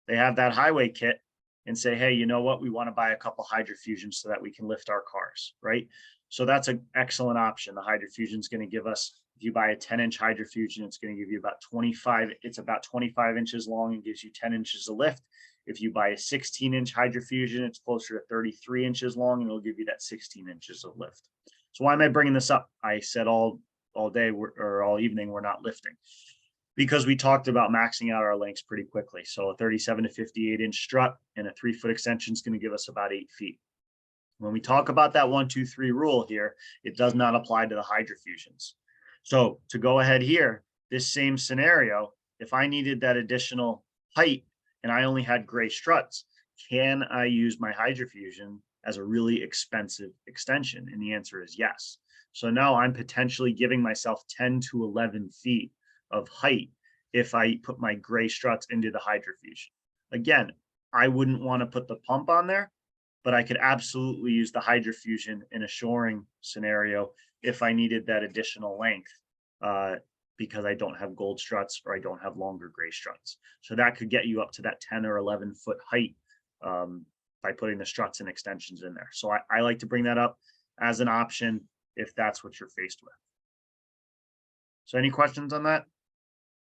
They have that highway kit and say, hey, you know what, we want to buy a couple hydrofusions so that we can lift our cars, right? So that's an excellent option. The hydrofusion is going to give us, if you buy a 10-inch hydrofusion, it's going to give you about 25, it's about 25 inches long and gives you 10 inches of lift. If you buy a 16-inch hydrofusion, it's closer to 33 inches long and it'll give you that 16 inches of lift. So why am I bringing this up? I said all day or all evening we're not lifting, because we talked about maxing out our lengths pretty quickly. So a 37 to 58 inch strut and a 3-foot extension is going to give us about 8 feet. When we talk about that 1, 2, 3 rule here, it does not apply to the hydrofusions. So to go ahead here, this same scenario, if I needed that additional height and I only had gray struts, can I use my hydrofusion as a really expensive extension? And the answer is yes. So now I'm potentially giving myself 10 to 11 feet of height if I put my gray struts into the hydrofusion. Again, I wouldn't want to put the pump on there, but I could absolutely use the hydrofusion in a shoring scenario if I needed that additional length, because I don't have gold struts or I don't have longer gray struts. So that could get you up to that 10 or 11 foot height by putting the struts and extensions in there. So I like to bring that up as an option if that's what you're faced with. So any questions on that?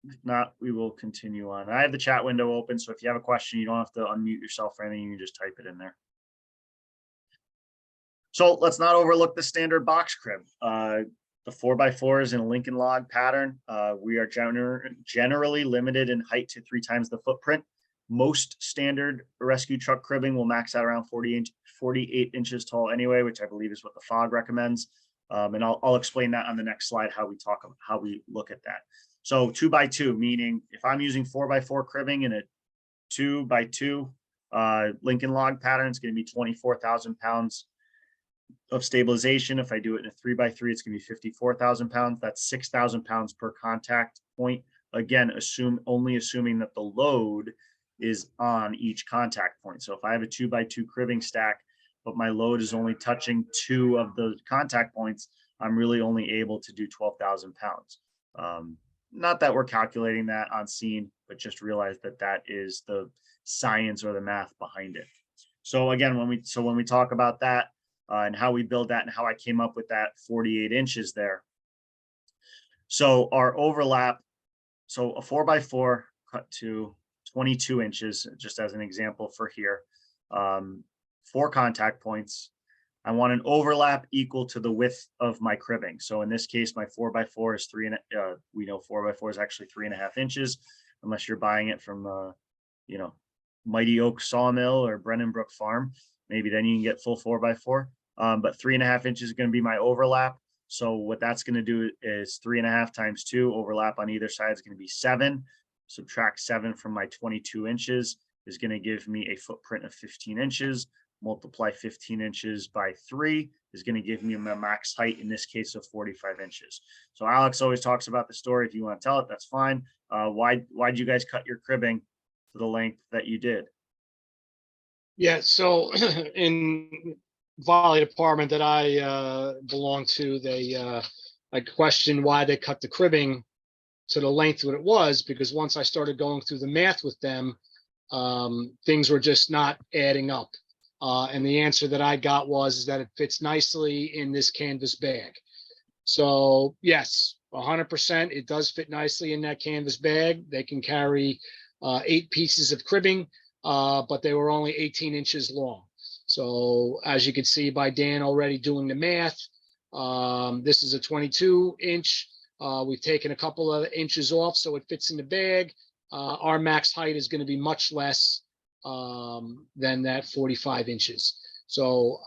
If not, we will continue on. I have the chat window open, so if you have a question, you don't have to unmute yourself or anything, you can just type it in there. So let's not overlook the standard box crib. The 4x4s in a Lincoln log pattern. We are generally limited in height to 3 times the footprint. Most standard rescue truck cribbing will max out around 48 inches tall anyway, which I believe is what the FOG recommends. And I'll explain that on the next slide, how we look at that. So 2x2, meaning if I'm using 4x4 cribbing in a 2x2 Lincoln log pattern, it's going to be 24,000 pounds of stabilization. If I do it in a 3x3, it's going to be 54,000 pounds. That's 6,000 pounds per contact point. Again, only assuming that the load is on each contact point. So if I have a 2x2 cribbing stack, but my load is only touching 2 of the contact points, I'm really only able to do 12,000 pounds. Not that we're calculating that on scene, but just realize that that is the science or the math behind it. So again, when we talk about that and how we build that and how I came up with that 48 inches there. So our overlap, so a 4x4 cut to 22 inches, just as an example for here, 4 contact points. I want an overlap equal to the width of my cribbing. So in this case, my 4x4 is we know 4x4 is actually 3.5 inches, unless you're buying it from, Mighty Oak Sawmill or Brennanbrook Farm. Maybe then you can get full 4x4. But 3.5 inches is going to be my overlap. So what that's going to do is 3.5 times 2, overlap on either side is going to be 7. Subtract 7 from my 22 inches is going to give me a footprint of 15 inches. Multiply 15 inches by 3 is going to give me my max height, in this case of 45 inches. So Alex always talks about the story. If you want to tell it, that's fine. Why'd you guys cut your cribbing to the length that you did? Yeah, so in Volley department that I belong to, I questioned why they cut the cribbing to the length what it was, because once I started going through the math with them, things were just not adding up. And the answer that I got was that it fits nicely in this canvas bag. So yes, 100%, it does fit nicely in that canvas bag. They can carry 8 pieces of cribbing, but they were only 18 inches long. So as you can see by Dan already doing the math, this is a 22 inch. We've taken a couple of inches off so it fits in the bag. Our max height is going to be much less than that 45 inches. So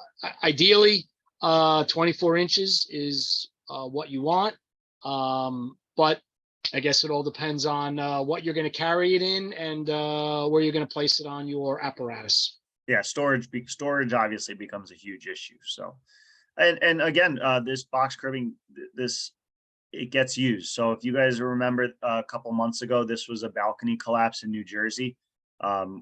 ideally, 24 inches is what you want. But I guess it all depends on what you're going to carry it in and where you're going to place it on your apparatus. Yeah, storage obviously becomes a huge issue. So, and again, this box cribbing, it gets used. So if you guys remember a couple months ago, this was a balcony collapse in New Jersey,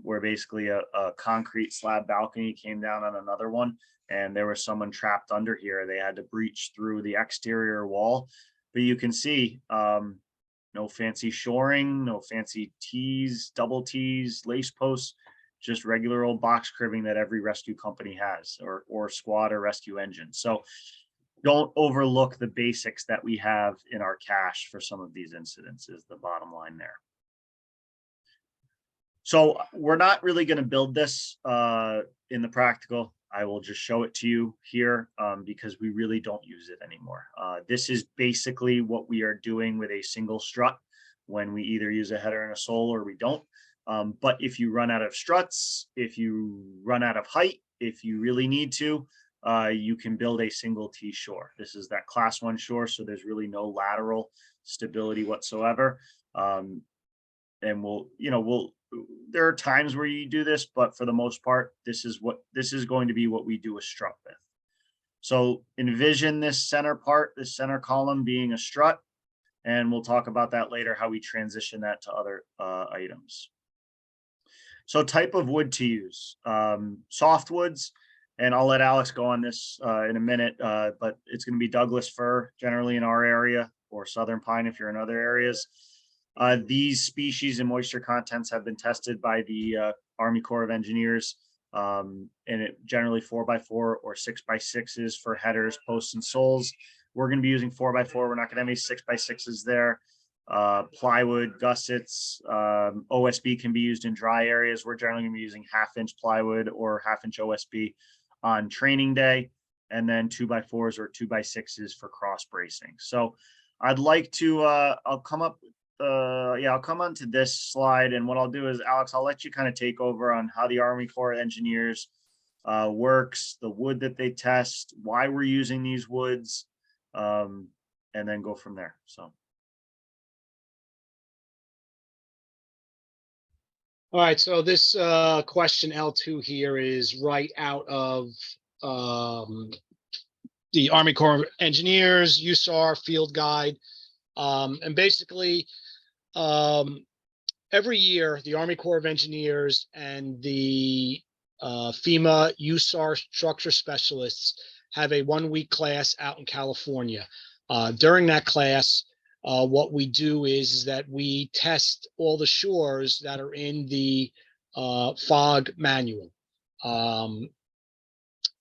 where basically a concrete slab balcony came down on another one, and there was someone trapped under here. They had to breach through the exterior wall, but you can see no fancy shoring, no fancy T's, double T's, lace posts, just regular old box cribbing that every rescue company has, or squad or rescue engine. So don't overlook the basics that we have in our cache for some of these incidents, is the bottom line there. So we're not really going to build this in the practical. I will just show it to you here because we really don't use it anymore. This is basically what we are doing with a single strut when we either use a header and a sole or we don't. But if you run out of struts, if you run out of height, if you really need to, you can build a single T shore. This is that class 1 shore, so there's really no lateral stability whatsoever. And there are times where you do this, but for the most part, this is going to be what we do a strut with. So envision this center part, this center column being a strut, and we'll talk about that later, how we transition that to other items. So type of wood to use, softwoods, and I'll let Alex go on this in a minute, but it's going to be Douglas fir generally in our area, or southern pine if you're in other areas. These species and moisture contents have been tested by the Army Corps of Engineers, and it generally 4x4 or 6x6s for headers, posts, and soles. We're going to be using 4x4. We're not going to have any 6x6s there. Plywood, gussets, OSB can be used in dry areas. We're generally going to be using 1/2-inch plywood or 1/2-inch OSB on training day, and then 2x4s or 2x6s for cross bracing. So I'd like to, I'll come on to this slide, and what I'll do is, Alex, I'll let you kind of take over on how the Army Corps of Engineers works, the wood that they test, why we're using these woods, and then go from there. So. All right, so this question L2 here is right out of the Army Corps of Engineers, USAR field guide. And basically, every year, the Army Corps of Engineers and the FEMA USAR structure specialists have a 1-week class out in California. During that class, what we do is that we test all the shores that are in the FOG manual.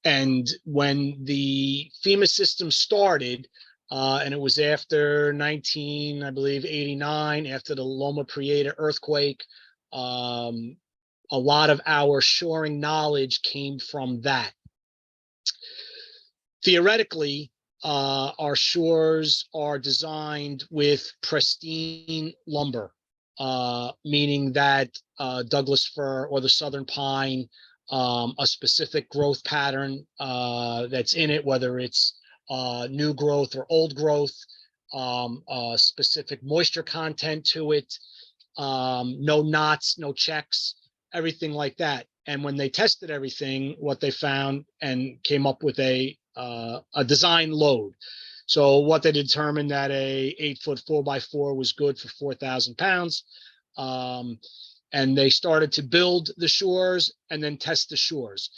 And when the FEMA system started, and it was after 1989, after the Loma Prieta earthquake, a lot of our shoring knowledge came from that. Theoretically, our shores are designed with pristine lumber, meaning that Douglas fir or the southern pine, a specific growth pattern that's in it, whether it's new growth or old growth, specific moisture content to it, no knots, no checks, everything like that. And when they tested everything, what they found and came up with a design load. So what they determined that a 8-foot 4x4 was good for 4,000 pounds. And they started to build the shores and then test the shores.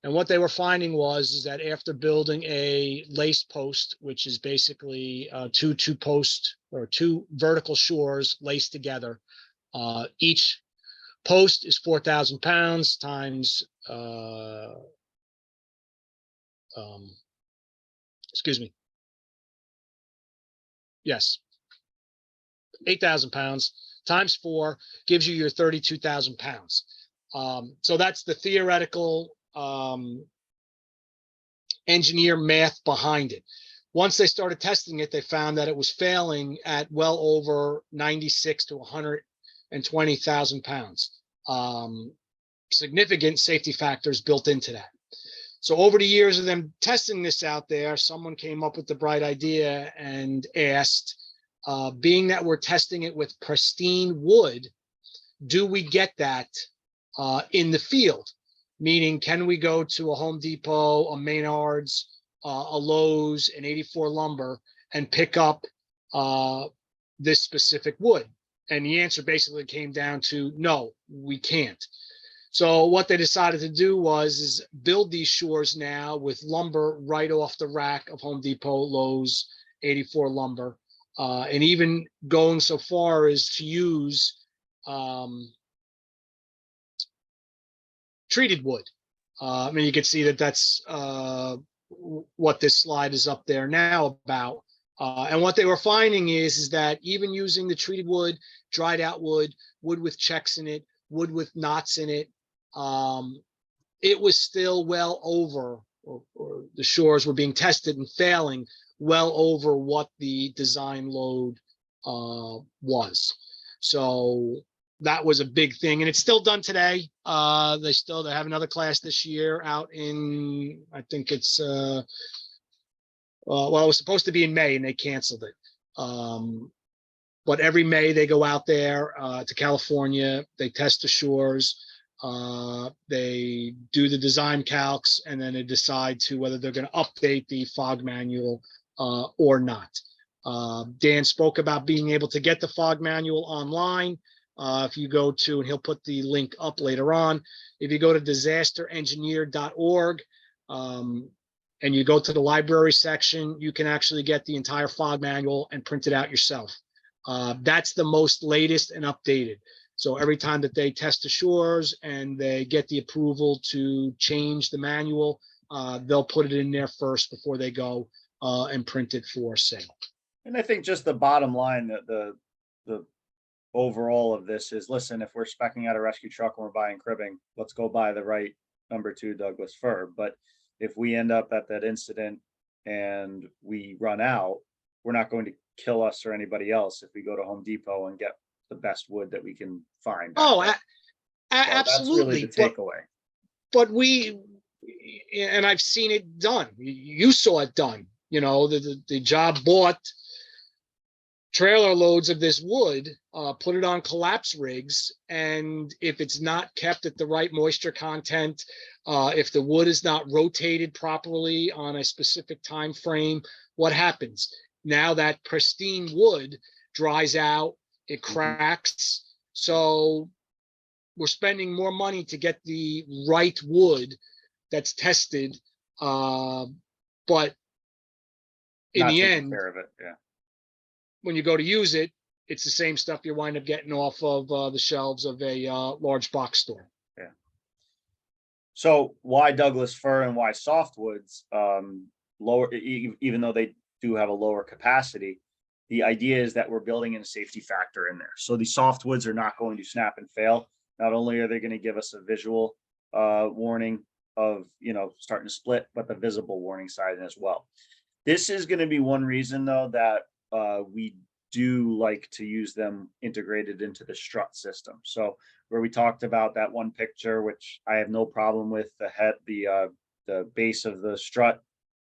And what they were finding is that after building a lace post, which is basically two post or 2 vertical shores laced together, each post is 4,000 pounds times, excuse me. Yes. 8,000 pounds times 4 gives you your 32,000 pounds. So that's the theoretical engineer math behind it. Once they started testing it, they found that it was failing at well over 96 to 120,000 pounds. Significant safety factors built into that. So over the years of them testing this out there, someone came up with the bright idea and asked, being that we're testing it with pristine wood, do we get that in the field? Meaning, can we go to a Home Depot, a Menards, a Lowe's, an 84 Lumber, and pick up this specific wood? And the answer basically came down to no, we can't. So what they decided to do is build these shores now with lumber right off the rack of Home Depot, Lowe's, 84 Lumber, and even going so far as to use treated wood. I mean, you can see that that's what this slide is up there now about. And what they were finding is that even using the treated wood, dried out wood, wood with checks in it, wood with knots in it, it was still well over, or the shores were being tested and failing well over what the design load was. So that was a big thing, and it's still done today. They have another class this year out in, I think it's well, it was supposed to be in May and they canceled it. But every May they go out there to California, they test the shores, they do the design calcs, and then they decide to whether they're going to update the fog manual or not. Dan spoke about being able to get the fog manual online. If you go to, and he'll put the link up later on, if you go to disasterengineer.org and you go to the library section, you can actually get the entire fog manual and print it out yourself. That's the most latest and updated. So every time that they test the shores and they get the approval to change the manual, they'll put it in there first before they go and print it for sale. And I think just the bottom line, that the overall of this is, listen, if we're speccing out a rescue truck and we're buying cribbing, let's go buy the right #2 Douglas fir. But if we end up at that incident and we run out, we're not going to kill us or anybody else if we go to Home Depot and get the best wood that we can find. Oh, That's really absolutely. the takeaway. But and I've seen it done. You saw it done. You know, the job bought trailer loads of this wood, put it on collapse rigs, and if it's not kept at the right moisture content, if the wood is not rotated properly on a specific time frame, what happens? Now that pristine wood dries out, it cracks. So we're spending more money to get the right wood that's tested, but in Not the taking end, care of it. Yeah. when you go to use it, it's the same stuff you wind up getting off of the shelves of a large box store. Yeah. So why Douglas fir and why softwoods? Lower, even though they do have a lower capacity, the idea is that we're building in a safety factor in there. So the softwoods are not going to snap and fail. Not only are they going to give us a visual warning of, starting to split, but the visible warning side as well. This is going to be one reason, though, that we do like to use them integrated into the strut system. So where we talked about that one picture, which I have no problem with, the base of the strut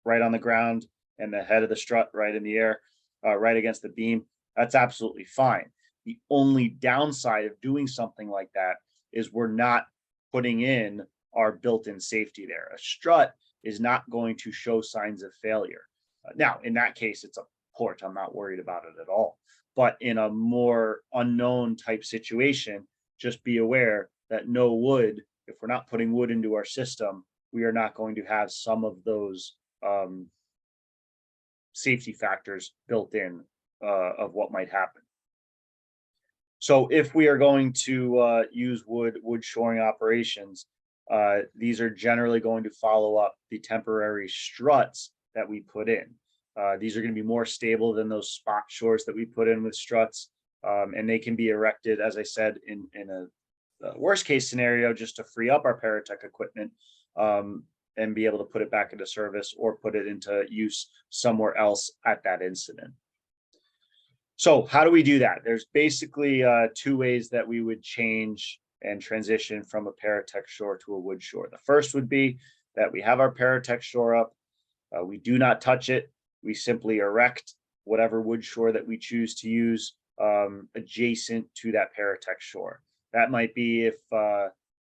right on the ground and the head of the strut right in the air, right against the beam, that's absolutely fine. The only downside of doing something like that is we're not putting in our built-in safety there. A strut is not going to show signs of failure. Now, in that case, it's a port. I'm not worried about it at all. But in a more unknown type situation, just be aware that no wood, if we're not putting wood into our system, we are not going to have some of those safety factors built in of what might happen. So if we are going to use wood shoring operations, these are generally going to follow up the temporary struts that we put in. These are going to be more stable than those spot shores that we put in with struts, and they can be erected, as I said, in a worst case scenario, just to free up our Paratech equipment and be able to put it back into service or put it into use somewhere else at that incident. So how do we do that? There's basically 2 ways that we would change and transition from a Paratech shore to a wood shore. The first would be that we have our Paratech shore up. We do not touch it. We simply erect whatever wood shore that we choose to use adjacent to that Paratech shore. That might be if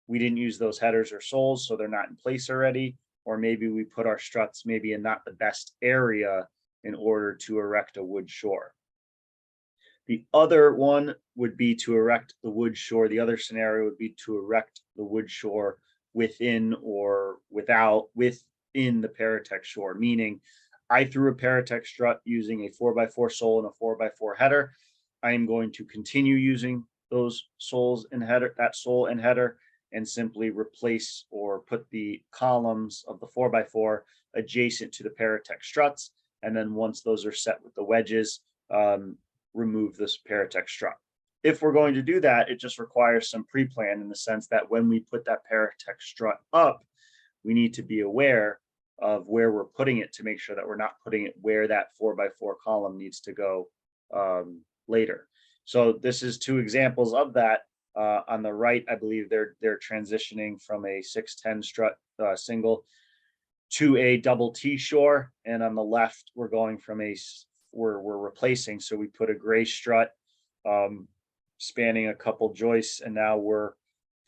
we didn't use those headers or soles, so they're not in place already, or maybe we put our struts maybe in not the best area in order to erect a wood shore. The other one would be to erect the wood shore. The other scenario would be to erect the wood shore within or within the Paratech shore, meaning I threw a Paratech strut using a 4x4 sole and a 4x4 header. I am going to continue using those soles and header, that sole and header, and simply replace or put the columns of the 4x4 adjacent to the Paratech struts. And then once those are set with the wedges, remove this Paratech strut. If we're going to do that, it just requires some pre-plan in the sense that when we put that Paratech strut up, we need to be aware of where we're putting it to make sure that we're not putting it where that 4x4 column needs to go later. So this is 2 examples of that. On the right, I believe they're transitioning from a 610 strut single to a double T shore, and on the left, we're going from we're replacing. So we put a gray strut spanning a couple joists, and now we're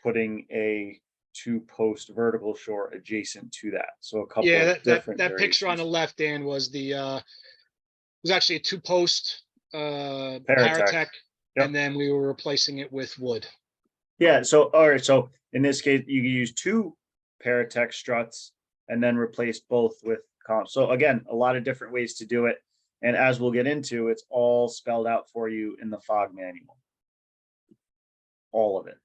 putting a 2-post vertical shore adjacent to that. So a couple Yeah, of different that picture on the variations. left, Dan, was was actually a 2-post Paratech. Paratech, Yep. and then we were replacing it with wood. Yeah. So all right. So in this case, you can use 2 Paratech struts and then replace both with columns. So again, a lot of different ways to do it. And as we'll get into, it's all spelled out for you in the FOG manual. All of it.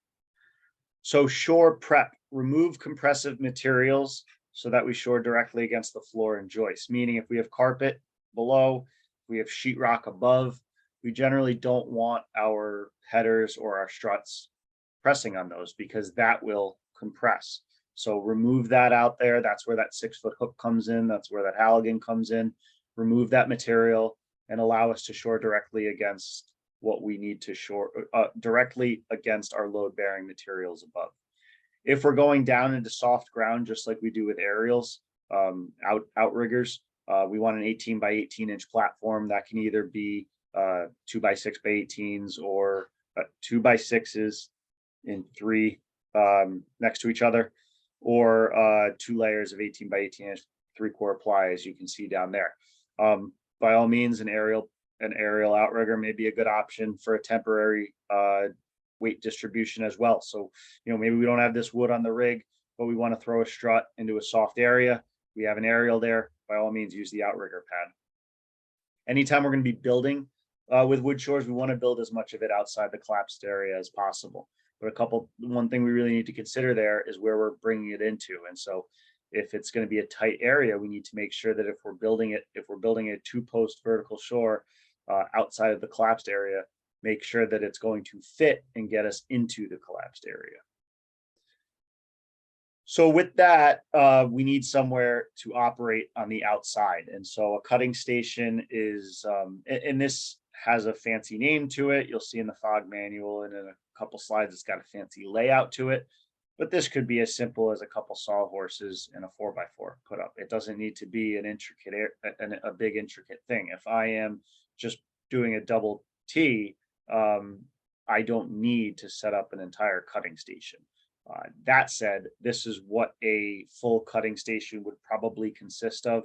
So shore prep, remove compressive materials so that we shore directly against the floor and joists. Meaning if we have carpet below, we have sheetrock above, we generally don't want our headers or our struts pressing on those because that will compress. So remove that out there. That's where that 6-foot hook comes in. That's where that Halligan comes in. Remove that material and allow us to shore directly against what we need to shore, directly against our load bearing materials above. If we're going down into soft ground, just like we do with aerials, outriggers, we want an 18 by 18 inch platform that can either be 2 by 6 by 18s or 2 by 6s in 3 next to each other, or 2 layers of 18 by 18 inch 3/4 ply, as you can see down there. By all means, an aerial outrigger may be a good option for a temporary weight distribution as well. So, maybe we don't have this wood on the rig, but we want to throw a strut into a soft area. We have an aerial there. By all means, use the outrigger pad. Anytime we're going to be building with wood shores, we want to build as much of it outside the collapsed area as possible. But one thing we really need to consider there is where we're bringing it into. And so if it's going to be a tight area, we need to make sure that if we're building a 2-post vertical shore outside of the collapsed area, make sure that it's going to fit and get us into the collapsed area. So with that, we need somewhere to operate on the outside. And so a cutting station is, and this has a fancy name to it. You'll see in the FOG manual and in a couple slides, it's got a fancy layout to it. But this could be as simple as a couple sawhorses and a 4x4 put up. It doesn't need to be a big intricate thing. If I am just doing a double T, I don't need to set up an entire cutting station. That said, this is what a full cutting station would probably consist of.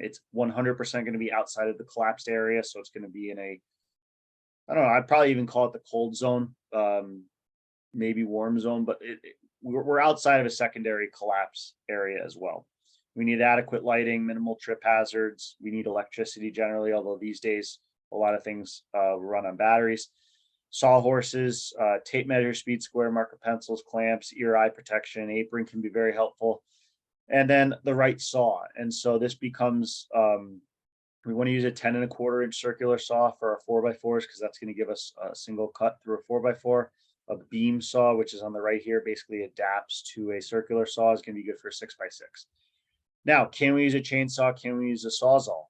It's 100% going to be outside of the collapsed area. So it's going to be in I don't know, I'd probably even call it the cold zone, maybe warm zone, but we're outside of a secondary collapse area as well. We need adequate lighting, minimal trip hazards. We need electricity generally, although these days a lot of things run on batteries. Sawhorses, tape measure, speed square, marker pencils, clamps, ear eye protection, apron can be very helpful. And then the right saw. And so this becomes, we want to use a 10 1/4 inch circular saw for our 4x4s because that's going to give us a single cut through a 4x4. A beam saw, which is on the right here, basically adapts to a circular saw, is going to be good for a 6x6. Now, can we use a chainsaw? Can we use a sawzall?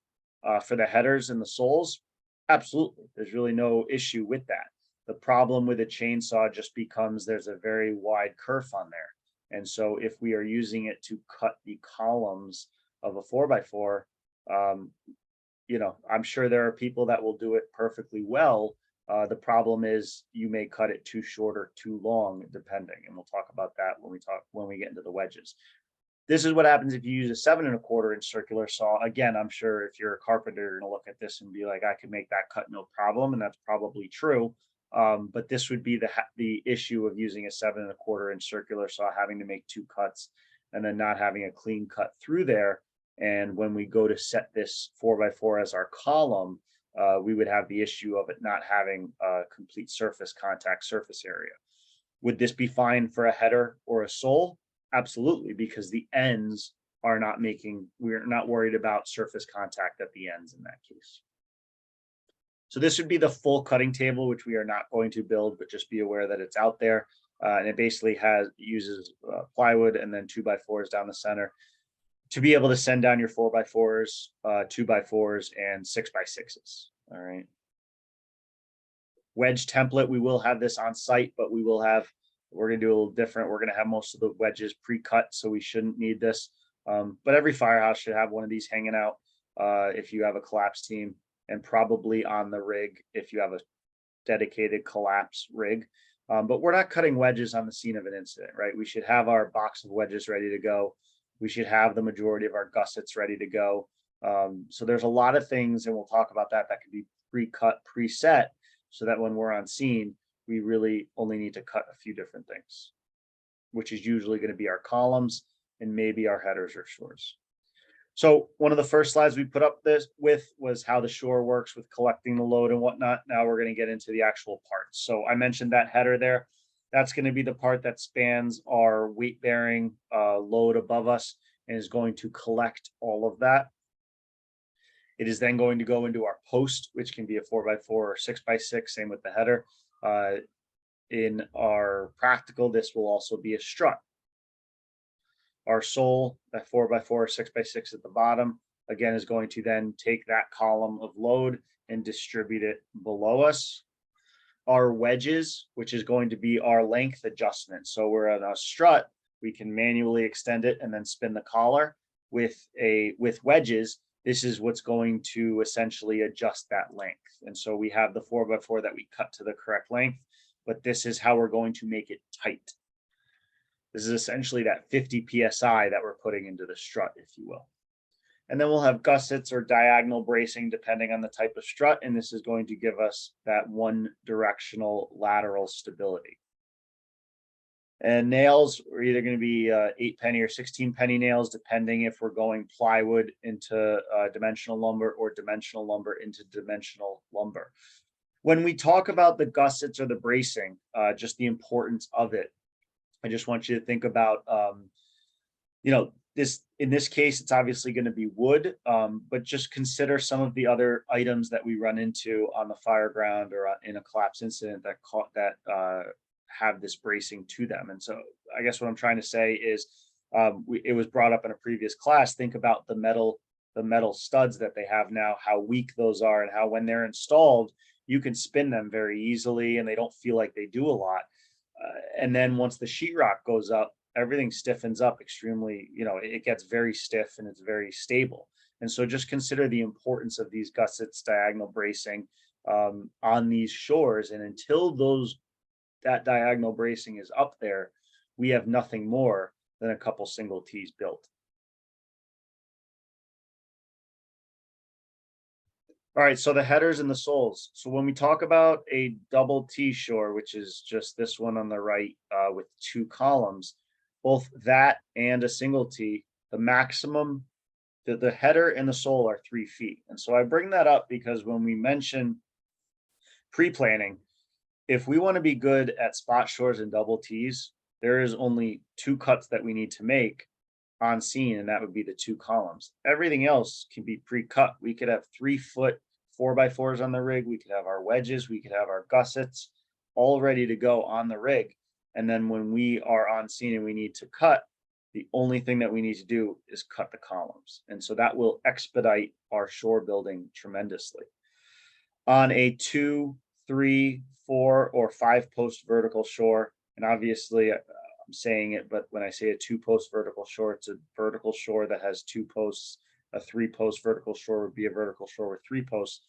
For the headers and the soles? Absolutely. There's really no issue with that. The problem with a chainsaw just becomes there's a very wide kerf on there. And so if we are using it to cut the columns of a 4x4, I'm sure there are people that will do it perfectly well. The problem is you may cut it too short or too long, depending. And we'll talk about that when we get into the wedges. This is what happens if you use a 7 1/4 inch circular saw. Again, I'm sure if you're a carpenter, you're going to look at this and be like, I could make that cut no problem. And that's probably true. But this would be the issue of using a 7 1/4 inch circular saw, having to make 2 cuts and then not having a clean cut through there. And when we go to set this 4x4 as our column, we would have the issue of it not having a complete surface area. Would this be fine for a header or a sole? Absolutely, because the ends are not we're not worried about surface contact at the ends in that case. So this would be the full cutting table, which we are not going to build, but just be aware that it's out there. And it basically uses plywood and then 2x4s down the center to be able to send down your 4x4s, 2x4s, and 6x6s. All right. wedge template. We will have this on site, but we're gonna do a little different. We're gonna have most of the wedges pre-cut, so we shouldn't need this. But every firehouse should have one of these hanging out if you have a collapse team, and probably on the rig if you have a dedicated collapse rig. But we're not cutting wedges on the scene of an incident, right? We should have our box of wedges ready to go. We should have the majority of our gussets ready to go. So there's a lot of things, and we'll talk about that can be pre-cut, preset, so that when we're on scene, we really only need to cut a few different things, which is usually going to be our columns and maybe our headers or shores. So one of the first slides we put up this with was how the Shor works with collecting the load and whatnot. Now we're going to get into the actual parts. So I mentioned that header there. That's going to be the part that spans our weight bearing load above us and is going to collect all of that. It is then going to go into our post, which can be a 4x4 or 6x6, same with the header. In our practical, this will also be a strut. Our sole, that 4x4 or 6x6 at the bottom, again, is going to then take that column of load and distribute it below us. Our wedges, which is going to be our length adjustment. So we're on a strut, we can manually extend it and then spin the collar. With wedges, this is what's going to essentially adjust that length. And so we have the 4x4 that we cut to the correct length, but this is how we're going to make it tight. This is essentially that 50 PSI that we're putting into the strut, if you will. And then we'll have gussets or diagonal bracing depending on the type of strut. And this is going to give us that one directional lateral stability. And nails are either going to be 8-penny or 16-penny nails, depending if we're going plywood into dimensional lumber or dimensional lumber into dimensional lumber. When we talk about the gussets or the bracing, just the importance of it, I just want you to think about, this, in this case, it's obviously going to be wood, but just consider some of the other items that we run into on the fire ground or in a collapse incident that have this bracing to them. And so I guess what I'm trying to say is, it was brought up in a previous class. Think about the metal studs that they have now, how weak those are, and how when they're installed, you can spin them very easily and they don't feel like they do a lot. And then once the sheetrock goes up, everything stiffens up extremely, it gets very stiff and it's very stable. And so just consider the importance of these gussets, diagonal bracing on these shores. And until that diagonal bracing is up there, we have nothing more than a couple single T's built. All right, so the headers and the soles. So when we talk about a double T shore, which is just this one on the right with 2 columns, both that and a single T, the maximum, the header and the sole are 3 feet. And so I bring that up because when we mention pre-planning, if we want to be good at spot shores and double T's, there is only 2 cuts that we need to make on scene, and that would be the 2 columns. Everything else can be pre-cut. We could have 3-foot 4x4s on the rig. We could have our wedges. We could have our gussets all ready to go on the rig. And then when we are on scene and we need to cut, the only thing that we need to do is cut the columns. And so that will expedite our shore building tremendously. On a 2, 3, 4, or 5 post vertical shore, and obviously I'm saying it, but when I say a 2-post vertical shore, it's a vertical shore that has 2 posts. A 3-post vertical shore would be a vertical shore with 3 posts.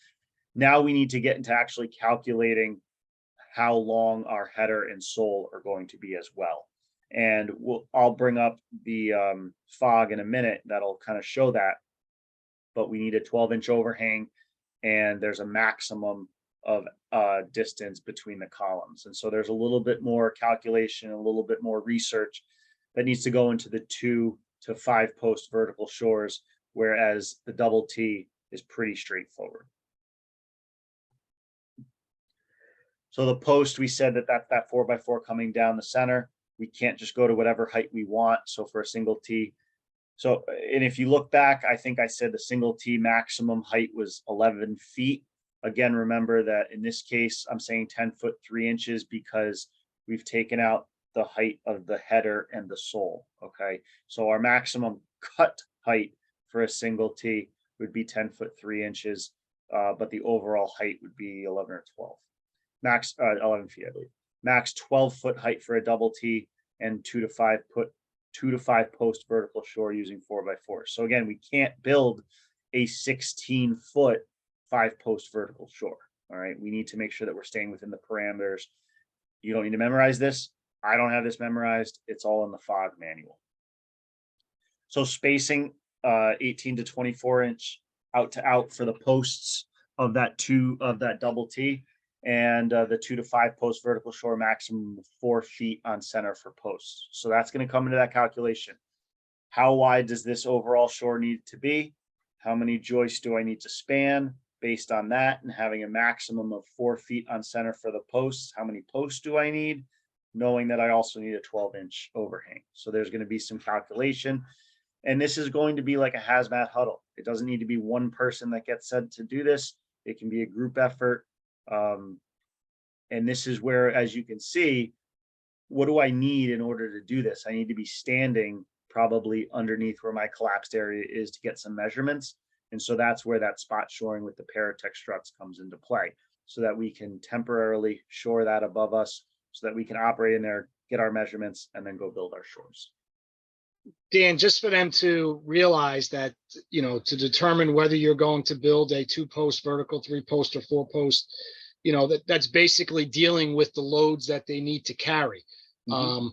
Now we need to get into actually calculating how long our header and sole are going to be as well. And I'll bring up the fog in a minute that'll kind of show that. But we need a 12-inch overhang, and there's a maximum of distance between the columns. And so there's a little bit more calculation, a little bit more research that needs to go into the 2 to 5 post vertical shores, whereas the double T is pretty straightforward. So the post, we said that 4x4 coming down the center, we can't just go to whatever height we want. So for a single T, and if you look back, I think I said the single T maximum height was 11 feet. Again, remember that in this case, I'm saying 10 foot 3 inches because we've taken out the height of the header and the sole. Okay, so our maximum cut height for a single T would be 10 foot 3 inches, but the overall height would be 11 or 12. max 11 feet, I believe. Max 12-foot height for a double T, and 2 to 5 post vertical shore using 4x4. So again, we can't build a 16-foot 5-post vertical shore. All right, we need to make sure that we're staying within the parameters. You don't need to memorize this. I don't have this memorized. It's all in the FOG manual. So spacing 18 to 24 inch out to out for the posts of that double T, and the 2 to 5 post vertical shore, maximum 4 feet on center for posts. So that's going to come into that calculation. How wide does this overall shore need to be? How many joists do I need to span based on that? And having a maximum of 4 feet on center for the posts, how many posts do I need? Knowing that I also need a 12-inch overhang. So there's going to be some calculation. And this is going to be like a hazmat huddle. It doesn't need to be one person that gets said to do this. It can be a group effort. And this is where, as you can see, what do I need in order to do this? I need to be standing probably underneath where my collapsed area is to get some measurements. And so that's where that spot shoring with the Paratech struts comes into play, so that we can temporarily shore that above us so that we can operate in there, get our measurements, and then go build our shores. Dan, just for them to realize that, you know, to determine whether you're going to build a 2-post vertical, 3-post, or 4-post, you know, that's basically dealing with the loads that they need to carry. Mhm.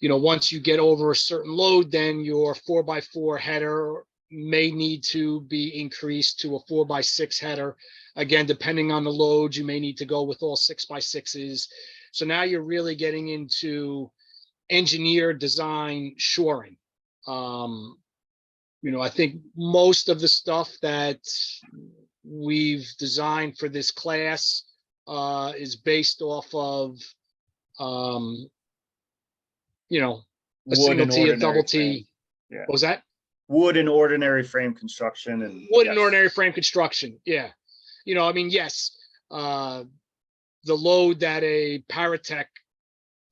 You know, once you get over a certain load, then your 4x4 header may need to be increased to a 4x6 header. Again, depending on the load, you may need to go with all 6x6s. So now you're really getting into engineered design shoring. You know, I think most of the stuff that we've designed for this class is based off of, you know, a Wood single and T, a double ordinary T. frame. Yeah. What was that? Wood and ordinary frame construction, and Wood and yes. ordinary frame construction. Yeah. You know, I mean, yes, the load that a Paratech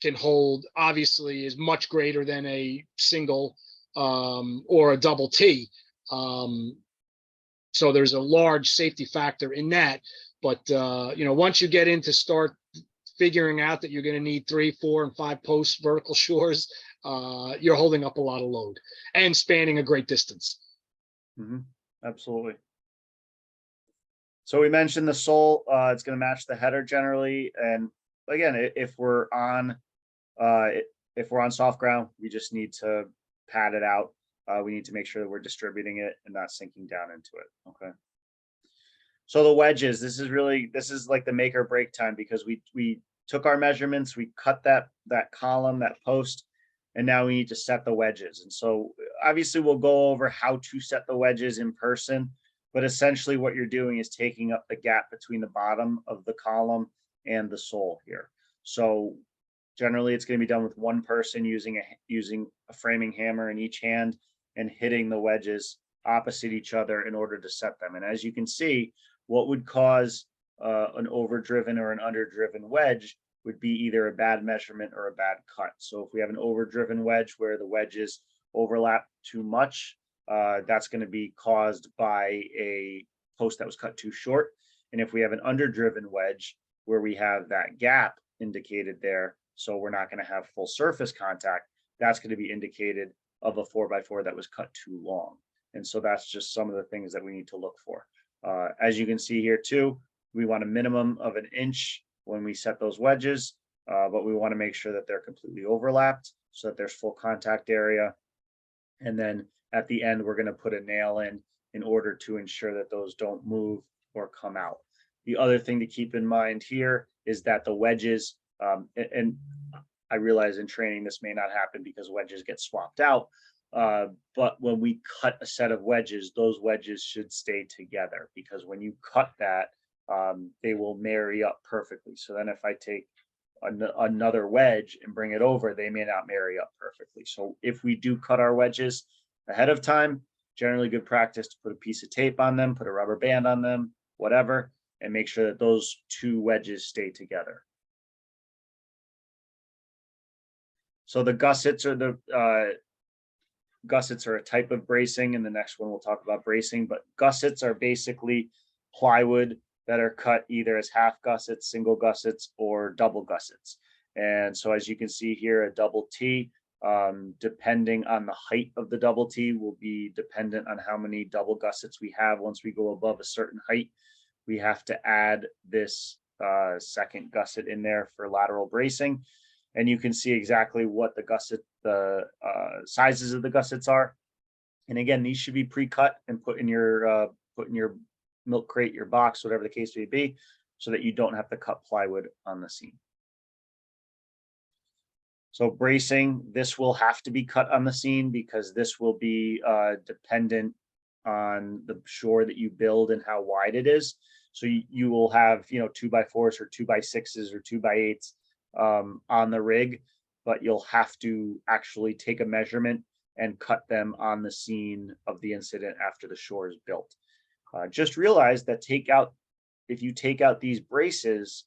can hold obviously is much greater than a single or a double T. So there's a large safety factor in that. But, you know, once you get into start figuring out that you're going to need 3, 4, and 5 post vertical shores, you're holding up a lot of load and spanning a great distance. Mm-hmm. Absolutely. So we mentioned the sole, it's going to match the header generally. And again, if we're on soft ground, we just need to pad it out. We need to make sure that we're distributing it and not sinking down into it. Okay. So the wedges, this is like the make or break time, because we took our measurements, we cut that column, that post, and now we need to set the wedges. And so obviously we'll go over how to set the wedges in person, but essentially what you're doing is taking up the gap between the bottom of the column and the sole here. So generally it's going to be done with one person using a framing hammer in each hand and hitting the wedges opposite each other in order to set them. And as you can see, what would cause an overdriven or an underdriven wedge would be either a bad measurement or a bad cut. So if we have an overdriven wedge where the wedges overlap too much, that's going to be caused by a post that was cut too short. And if we have an underdriven wedge where we have that gap indicated there, so we're not going to have full surface contact, that's going to be indicated of a 4x4 that was cut too long. And so that's just some of the things that we need to look for. As you can see here too, we want a minimum of 1 inch when we set those wedges, but we want to make sure that they're completely overlapped so that there's full contact area. And then at the end, we're going to put a nail in order to ensure that those don't move or come out. The other thing to keep in mind here is that the wedges, and I realize in training this may not happen because wedges get swapped out, but when we cut a set of wedges, those wedges should stay together, because when you cut that, they will marry up perfectly. So then if I take another wedge and bring it over, they may not marry up perfectly. So if we do cut our wedges ahead of time, generally good practice to put a piece of tape on them, put a rubber band on them, whatever, and make sure that those two wedges stay together. So the gussets are a type of bracing, and the next one we'll talk about bracing, but gussets are basically plywood that are cut either as half gussets, single gussets, or double gussets. And so as you can see here, a double T, depending on the height of the double T, will be dependent on how many double gussets we have. Once we go above a certain height, we have to add this second gusset in there for lateral bracing. And you can see exactly what the sizes of the gussets are. And again, these should be pre-cut and put in your milk crate, your box, whatever the case may be, so that you don't have to cut plywood on the seam. So bracing, this will have to be cut on the seam because this will be dependent on the shore that you build and how wide it is. So you will have, 2x4s or 2x6s or 2x8s on the rig, but you'll have to actually take a measurement and cut them on the scene of the incident after the shore is built. Just realize that if you take out these braces,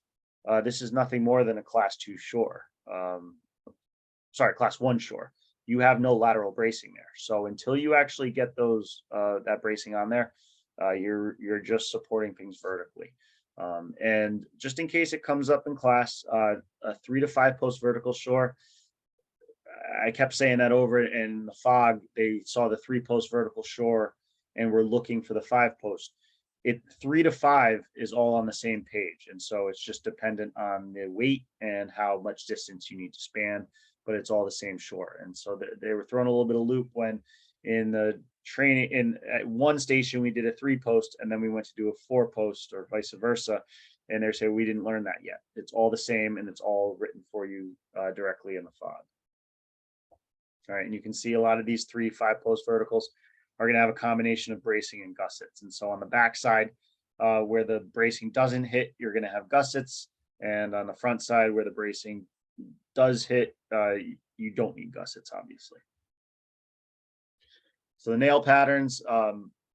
this is nothing more than a class 2 shore. Class 1 shore. You have no lateral bracing there. So until you actually get that bracing on there, you're just supporting things vertically. And just in case it comes up in class, a 3 to 5 post vertical shore. I kept saying that over in the fog. They saw the 3 post vertical shore and were looking for the 5 post. 3 to 5 is all on the same page, and so it's just dependent on the weight and how much distance you need to span, but it's all the same shore. And so they were throwing a little bit of loop when in the training at one station we did a 3 post and then we went to do a 4 post or vice versa, and they're saying we didn't learn that yet. It's all the same and it's all written for you directly in the fog. All right, and you can see a lot of these 3, 5 post verticals are going to have a combination of bracing and gussets. And so on the back side, where the bracing doesn't hit, you're going to have gussets, and on the front side where the bracing does hit, you don't need gussets, obviously. So the nail patterns,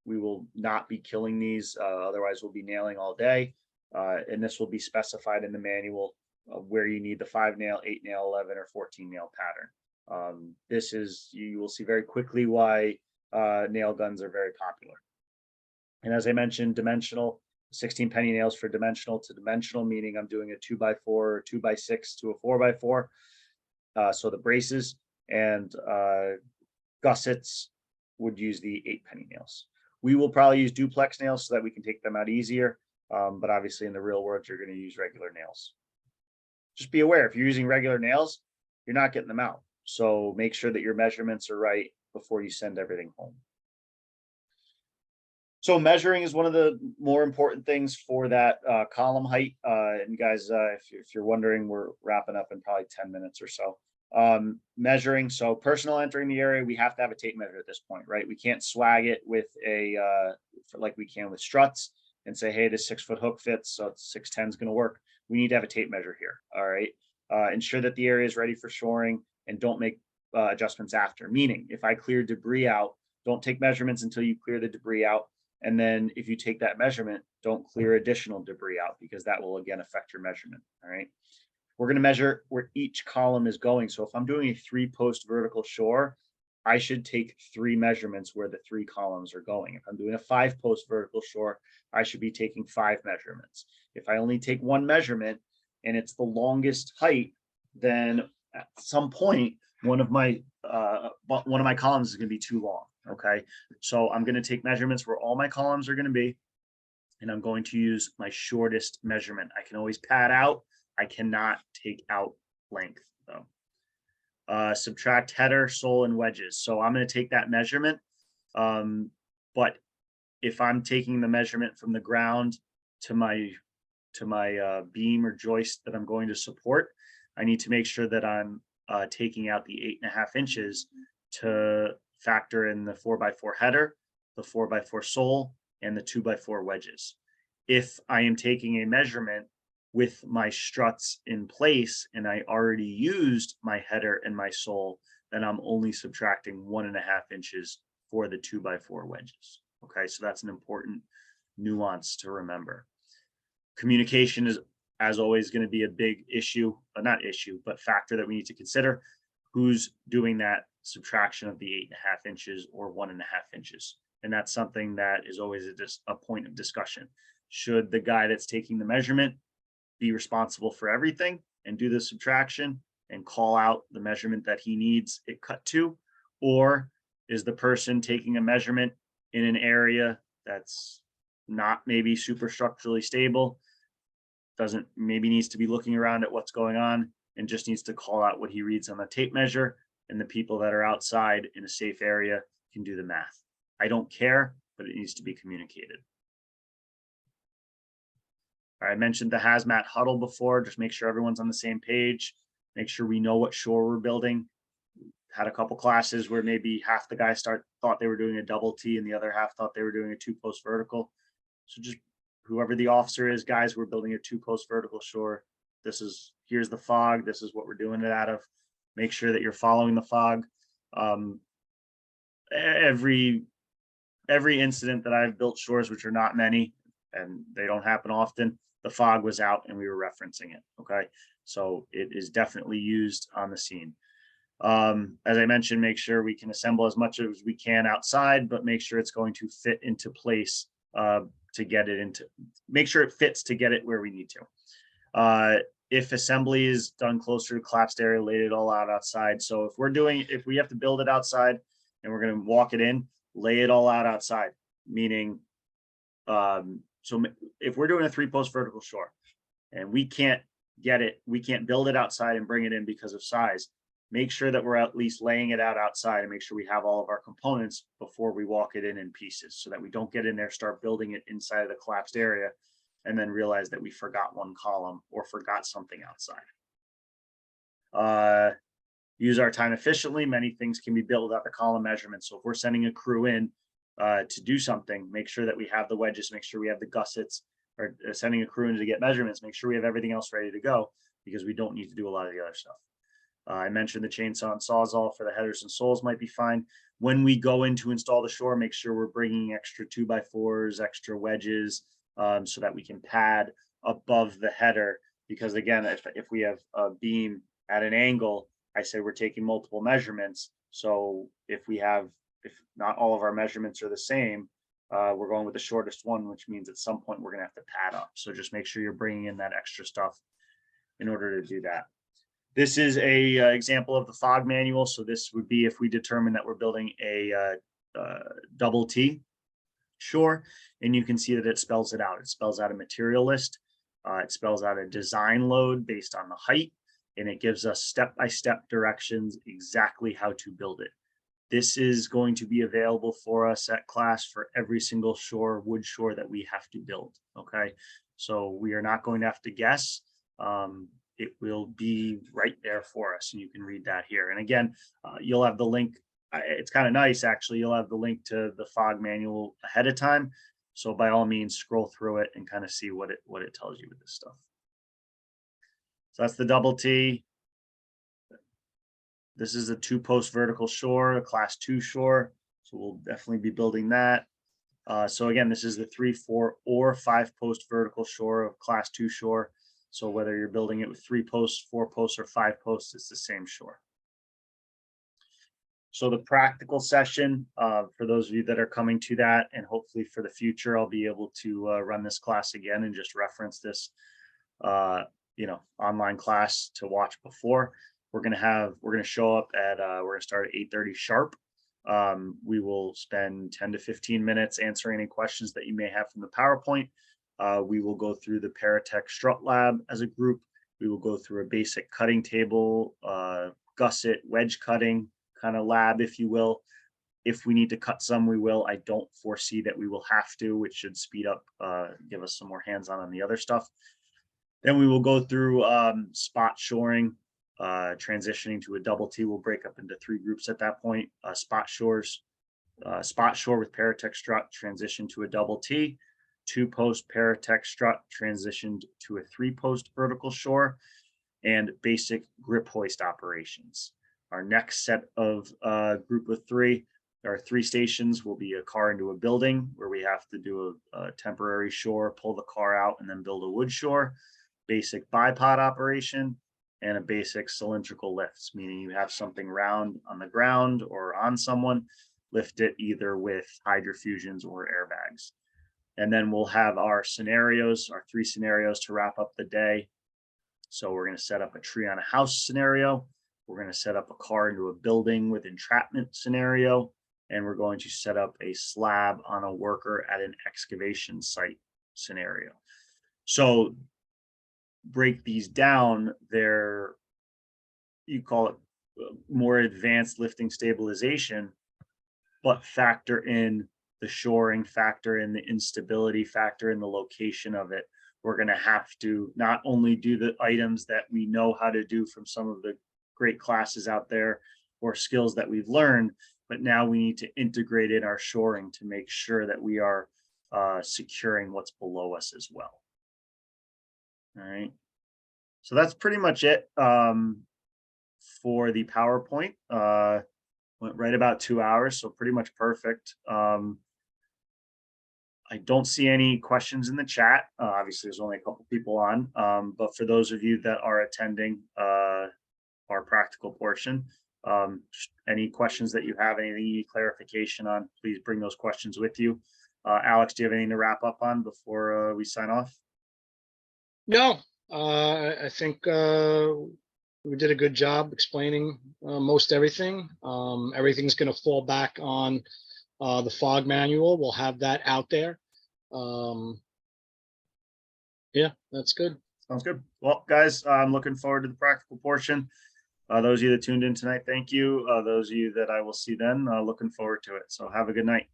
we will not be killing these, otherwise we'll be nailing all day. And this will be specified in the manual where you need the 5 nail, 8 nail, 11 or 14 nail pattern. You will see very quickly why nail guns are very popular. And as I mentioned, dimensional, 16 penny nails for dimensional to dimensional, meaning I'm doing a 2x4 or 2x6 to a 4x4. So the braces and gussets would use the 8 penny nails. We will probably use duplex nails so that we can take them out easier. But obviously in the real world, you're going to use regular nails. Just be aware, if you're using regular nails, you're not getting them out. So make sure that your measurements are right before you send everything home. So measuring is one of the more important things for that column height. And guys, if you're wondering, we're wrapping up in probably 10 minutes or so. Measuring, so personnel entering the area, we have to have a tape measure at this point, right? We can't swag it with like we can with struts and say, hey, this 6-foot hook fits, so 610 is going to work. We need to have a tape measure here. All right. Ensure that the area is ready for shoring and don't make adjustments after. Meaning, if I clear debris out, don't take measurements until you clear the debris out. And then if you take that measurement, don't clear additional debris out, because that will again affect your measurement. All right. We're going to measure where each column is going. So if I'm doing a 3 post vertical shore, I should take 3 measurements where the 3 columns are going. If I'm doing a 5 post vertical shore, I should be taking 5 measurements. If I only take 1 measurement and it's the longest height, then at some point, one of my columns is going to be too long. Okay. So I'm going to take measurements where all my columns are going to be, and I'm going to use my shortest measurement. I can always pad out. I cannot take out length though. Subtract header, sole, and wedges. So I'm going to take that measurement. But if I'm taking the measurement from the ground to my beam or joist that I'm going to support, I need to make sure that I'm taking out the 8.5 inches to factor in the 4x4 header, the 4x4 sole, and the 2x4 wedges. If I am taking a measurement with my struts in place and I already used my header and my sole, then I'm only subtracting 1.5 inches for the 2x4 wedges. Okay, so that's an important nuance to remember. Communication is, as always, going to be a big issue, not issue, but factor that we need to consider. Who's doing that subtraction of the 8.5 inches or 1.5 inches? And that's something that is always a point of discussion. should the guy that's taking the measurement be responsible for everything and do the subtraction and call out the measurement that he needs it cut to? Or is the person taking a measurement in an area that's not maybe super structurally stable, doesn't, maybe needs to be looking around at what's going on and just needs to call out what he reads on the tape measure, and the people that are outside in a safe area can do the math? I don't care, but it needs to be communicated. I mentioned the hazmat huddle before. Just make sure everyone's on the same page. Make sure we know what shore we're building. Had a couple classes where maybe half the guys thought they were doing a double T and the other half thought they were doing a 2-post vertical. So just whoever the officer is, guys, we're building a 2-post vertical shore. Here's the fog. This is what we're doing it out of. Make sure that you're following the fog. Every incident that I've built shores, which are not many, and they don't happen often, the fog was out and we were referencing it. Okay. So it is definitely used on the scene. As I mentioned, make sure we can assemble as much as we can outside, but make sure it's going to fit into place to get it into, make sure it fits to get it where we need to. If assembly is done closer to collapsed area, lay it all out outside. So if we have to build it outside and we're going to walk it in, lay it all out outside, meaning, so if we're doing a 3-post vertical shore and we can't build it outside and bring it in because of size, make sure that we're at least laying it out outside and make sure we have all of our components before we walk it in pieces, so that we don't get in there, start building it inside of the collapsed area, and then realize that we forgot one column or forgot something outside. Use our time efficiently. Many things can be built without the column measurements. So if we're sending a crew in to do something, make sure that we have the wedges, make sure we have the gussets, or sending a crew in to get measurements, make sure we have everything else ready to go, because we don't need to do a lot of the other stuff. I mentioned the chainsaw and sawzall for the headers and soles might be fine. When we go in to install the shore, make sure we're bringing extra 2x4s, extra wedges, so that we can pad above the header. Because again, if we have a beam at an angle, I say we're taking multiple measurements. So if not all of our measurements are the same, we're going with the shortest one, which means at some point we're going to have to pad up. So just make sure you're bringing in that extra stuff in order to do that. This is a example of the fog manual. So this would be if we determine that we're building a double T shore, and you can see that it spells it out. It spells out a material list. It spells out a design load based on the height, and it gives us step-by-step directions exactly how to build it. This is going to be available for us at class for every single shore, wood shore that we have to build. Okay, so we are not going to have to guess. It will be right there for us, and you can read that here. And again, you'll have the link. It's kind of nice, actually. You'll have the link to the fog manual ahead of time. So by all means, scroll through it and kind of see what it tells you with this stuff. So that's the double T. This is a 2-post vertical shore, a class 2 shore. So we'll definitely be building that. So again, this is the 3, 4, or 5-post vertical shore of class 2 shore. So whether you're building it with 3 posts, 4 posts, or 5 posts, it's the same shore. So the practical session, for those of you that are coming to that, and hopefully for the future, I'll be able to run this class again and just reference this, online class to watch before. We're going to show up at, we're going to start at 8:30 sharp. We will spend 10 to 15 minutes answering any questions that you may have from the PowerPoint. We will go through the Paratech Strut Lab as a group. We will go through a basic cutting table, gusset, wedge cutting kind of lab, if you will. If we need to cut some, we will. I don't foresee that we will have to, which should speed up, give us some more hands-on on the other stuff. Then we will go through spot shoring, transitioning to a double T. We'll break up into 3 groups at that point. Spot shore with Paratech strut, transition to a double T. 2-post Paratech strut, transitioned to a 3-post vertical shore, and basic grip hoist operations. Our next set of group of 3, our 3 stations will be a car into a building, where we have to do a temporary shore, pull the car out, and then build a wood shore. Basic bipod operation, and a basic cylindrical lifts, meaning you have something round on the ground or on someone, lift it either with hydrofusions or airbags. And then we'll have our scenarios, our 3 scenarios to wrap up the day. So we're going to set up a tree on a house scenario. We're going to set up a car into a building with entrapment scenario. And we're going to set up a slab on a worker at an excavation site scenario. So break these down, they're, you call it more advanced lifting stabilization, but factor in the shoring, factor in the instability, factor in the location of it. We're going to have to not only do the items that we know how to do from some of the great classes out there or skills that we've learned, but now we need to integrate in our shoring to make sure that we are securing what's below us as well. All right. So that's pretty much it for the PowerPoint. Went right about 2 hours, so pretty much perfect. I don't see any questions in the chat. Obviously, there's only a couple people on, but for those of you that are attending our practical portion, any questions that you have, anything you need clarification on, please bring those questions with you. Alex, do you have anything to wrap up on before we sign off? No, I think we did a good job explaining most everything. Everything's going to fall back on the FOG manual. We'll have that out there. Yeah, that's good. Sounds good. Well, guys, I'm looking forward to the practical portion. Those of you that tuned in tonight, thank you. Those of you that I will see then, looking forward to it. So have a good night.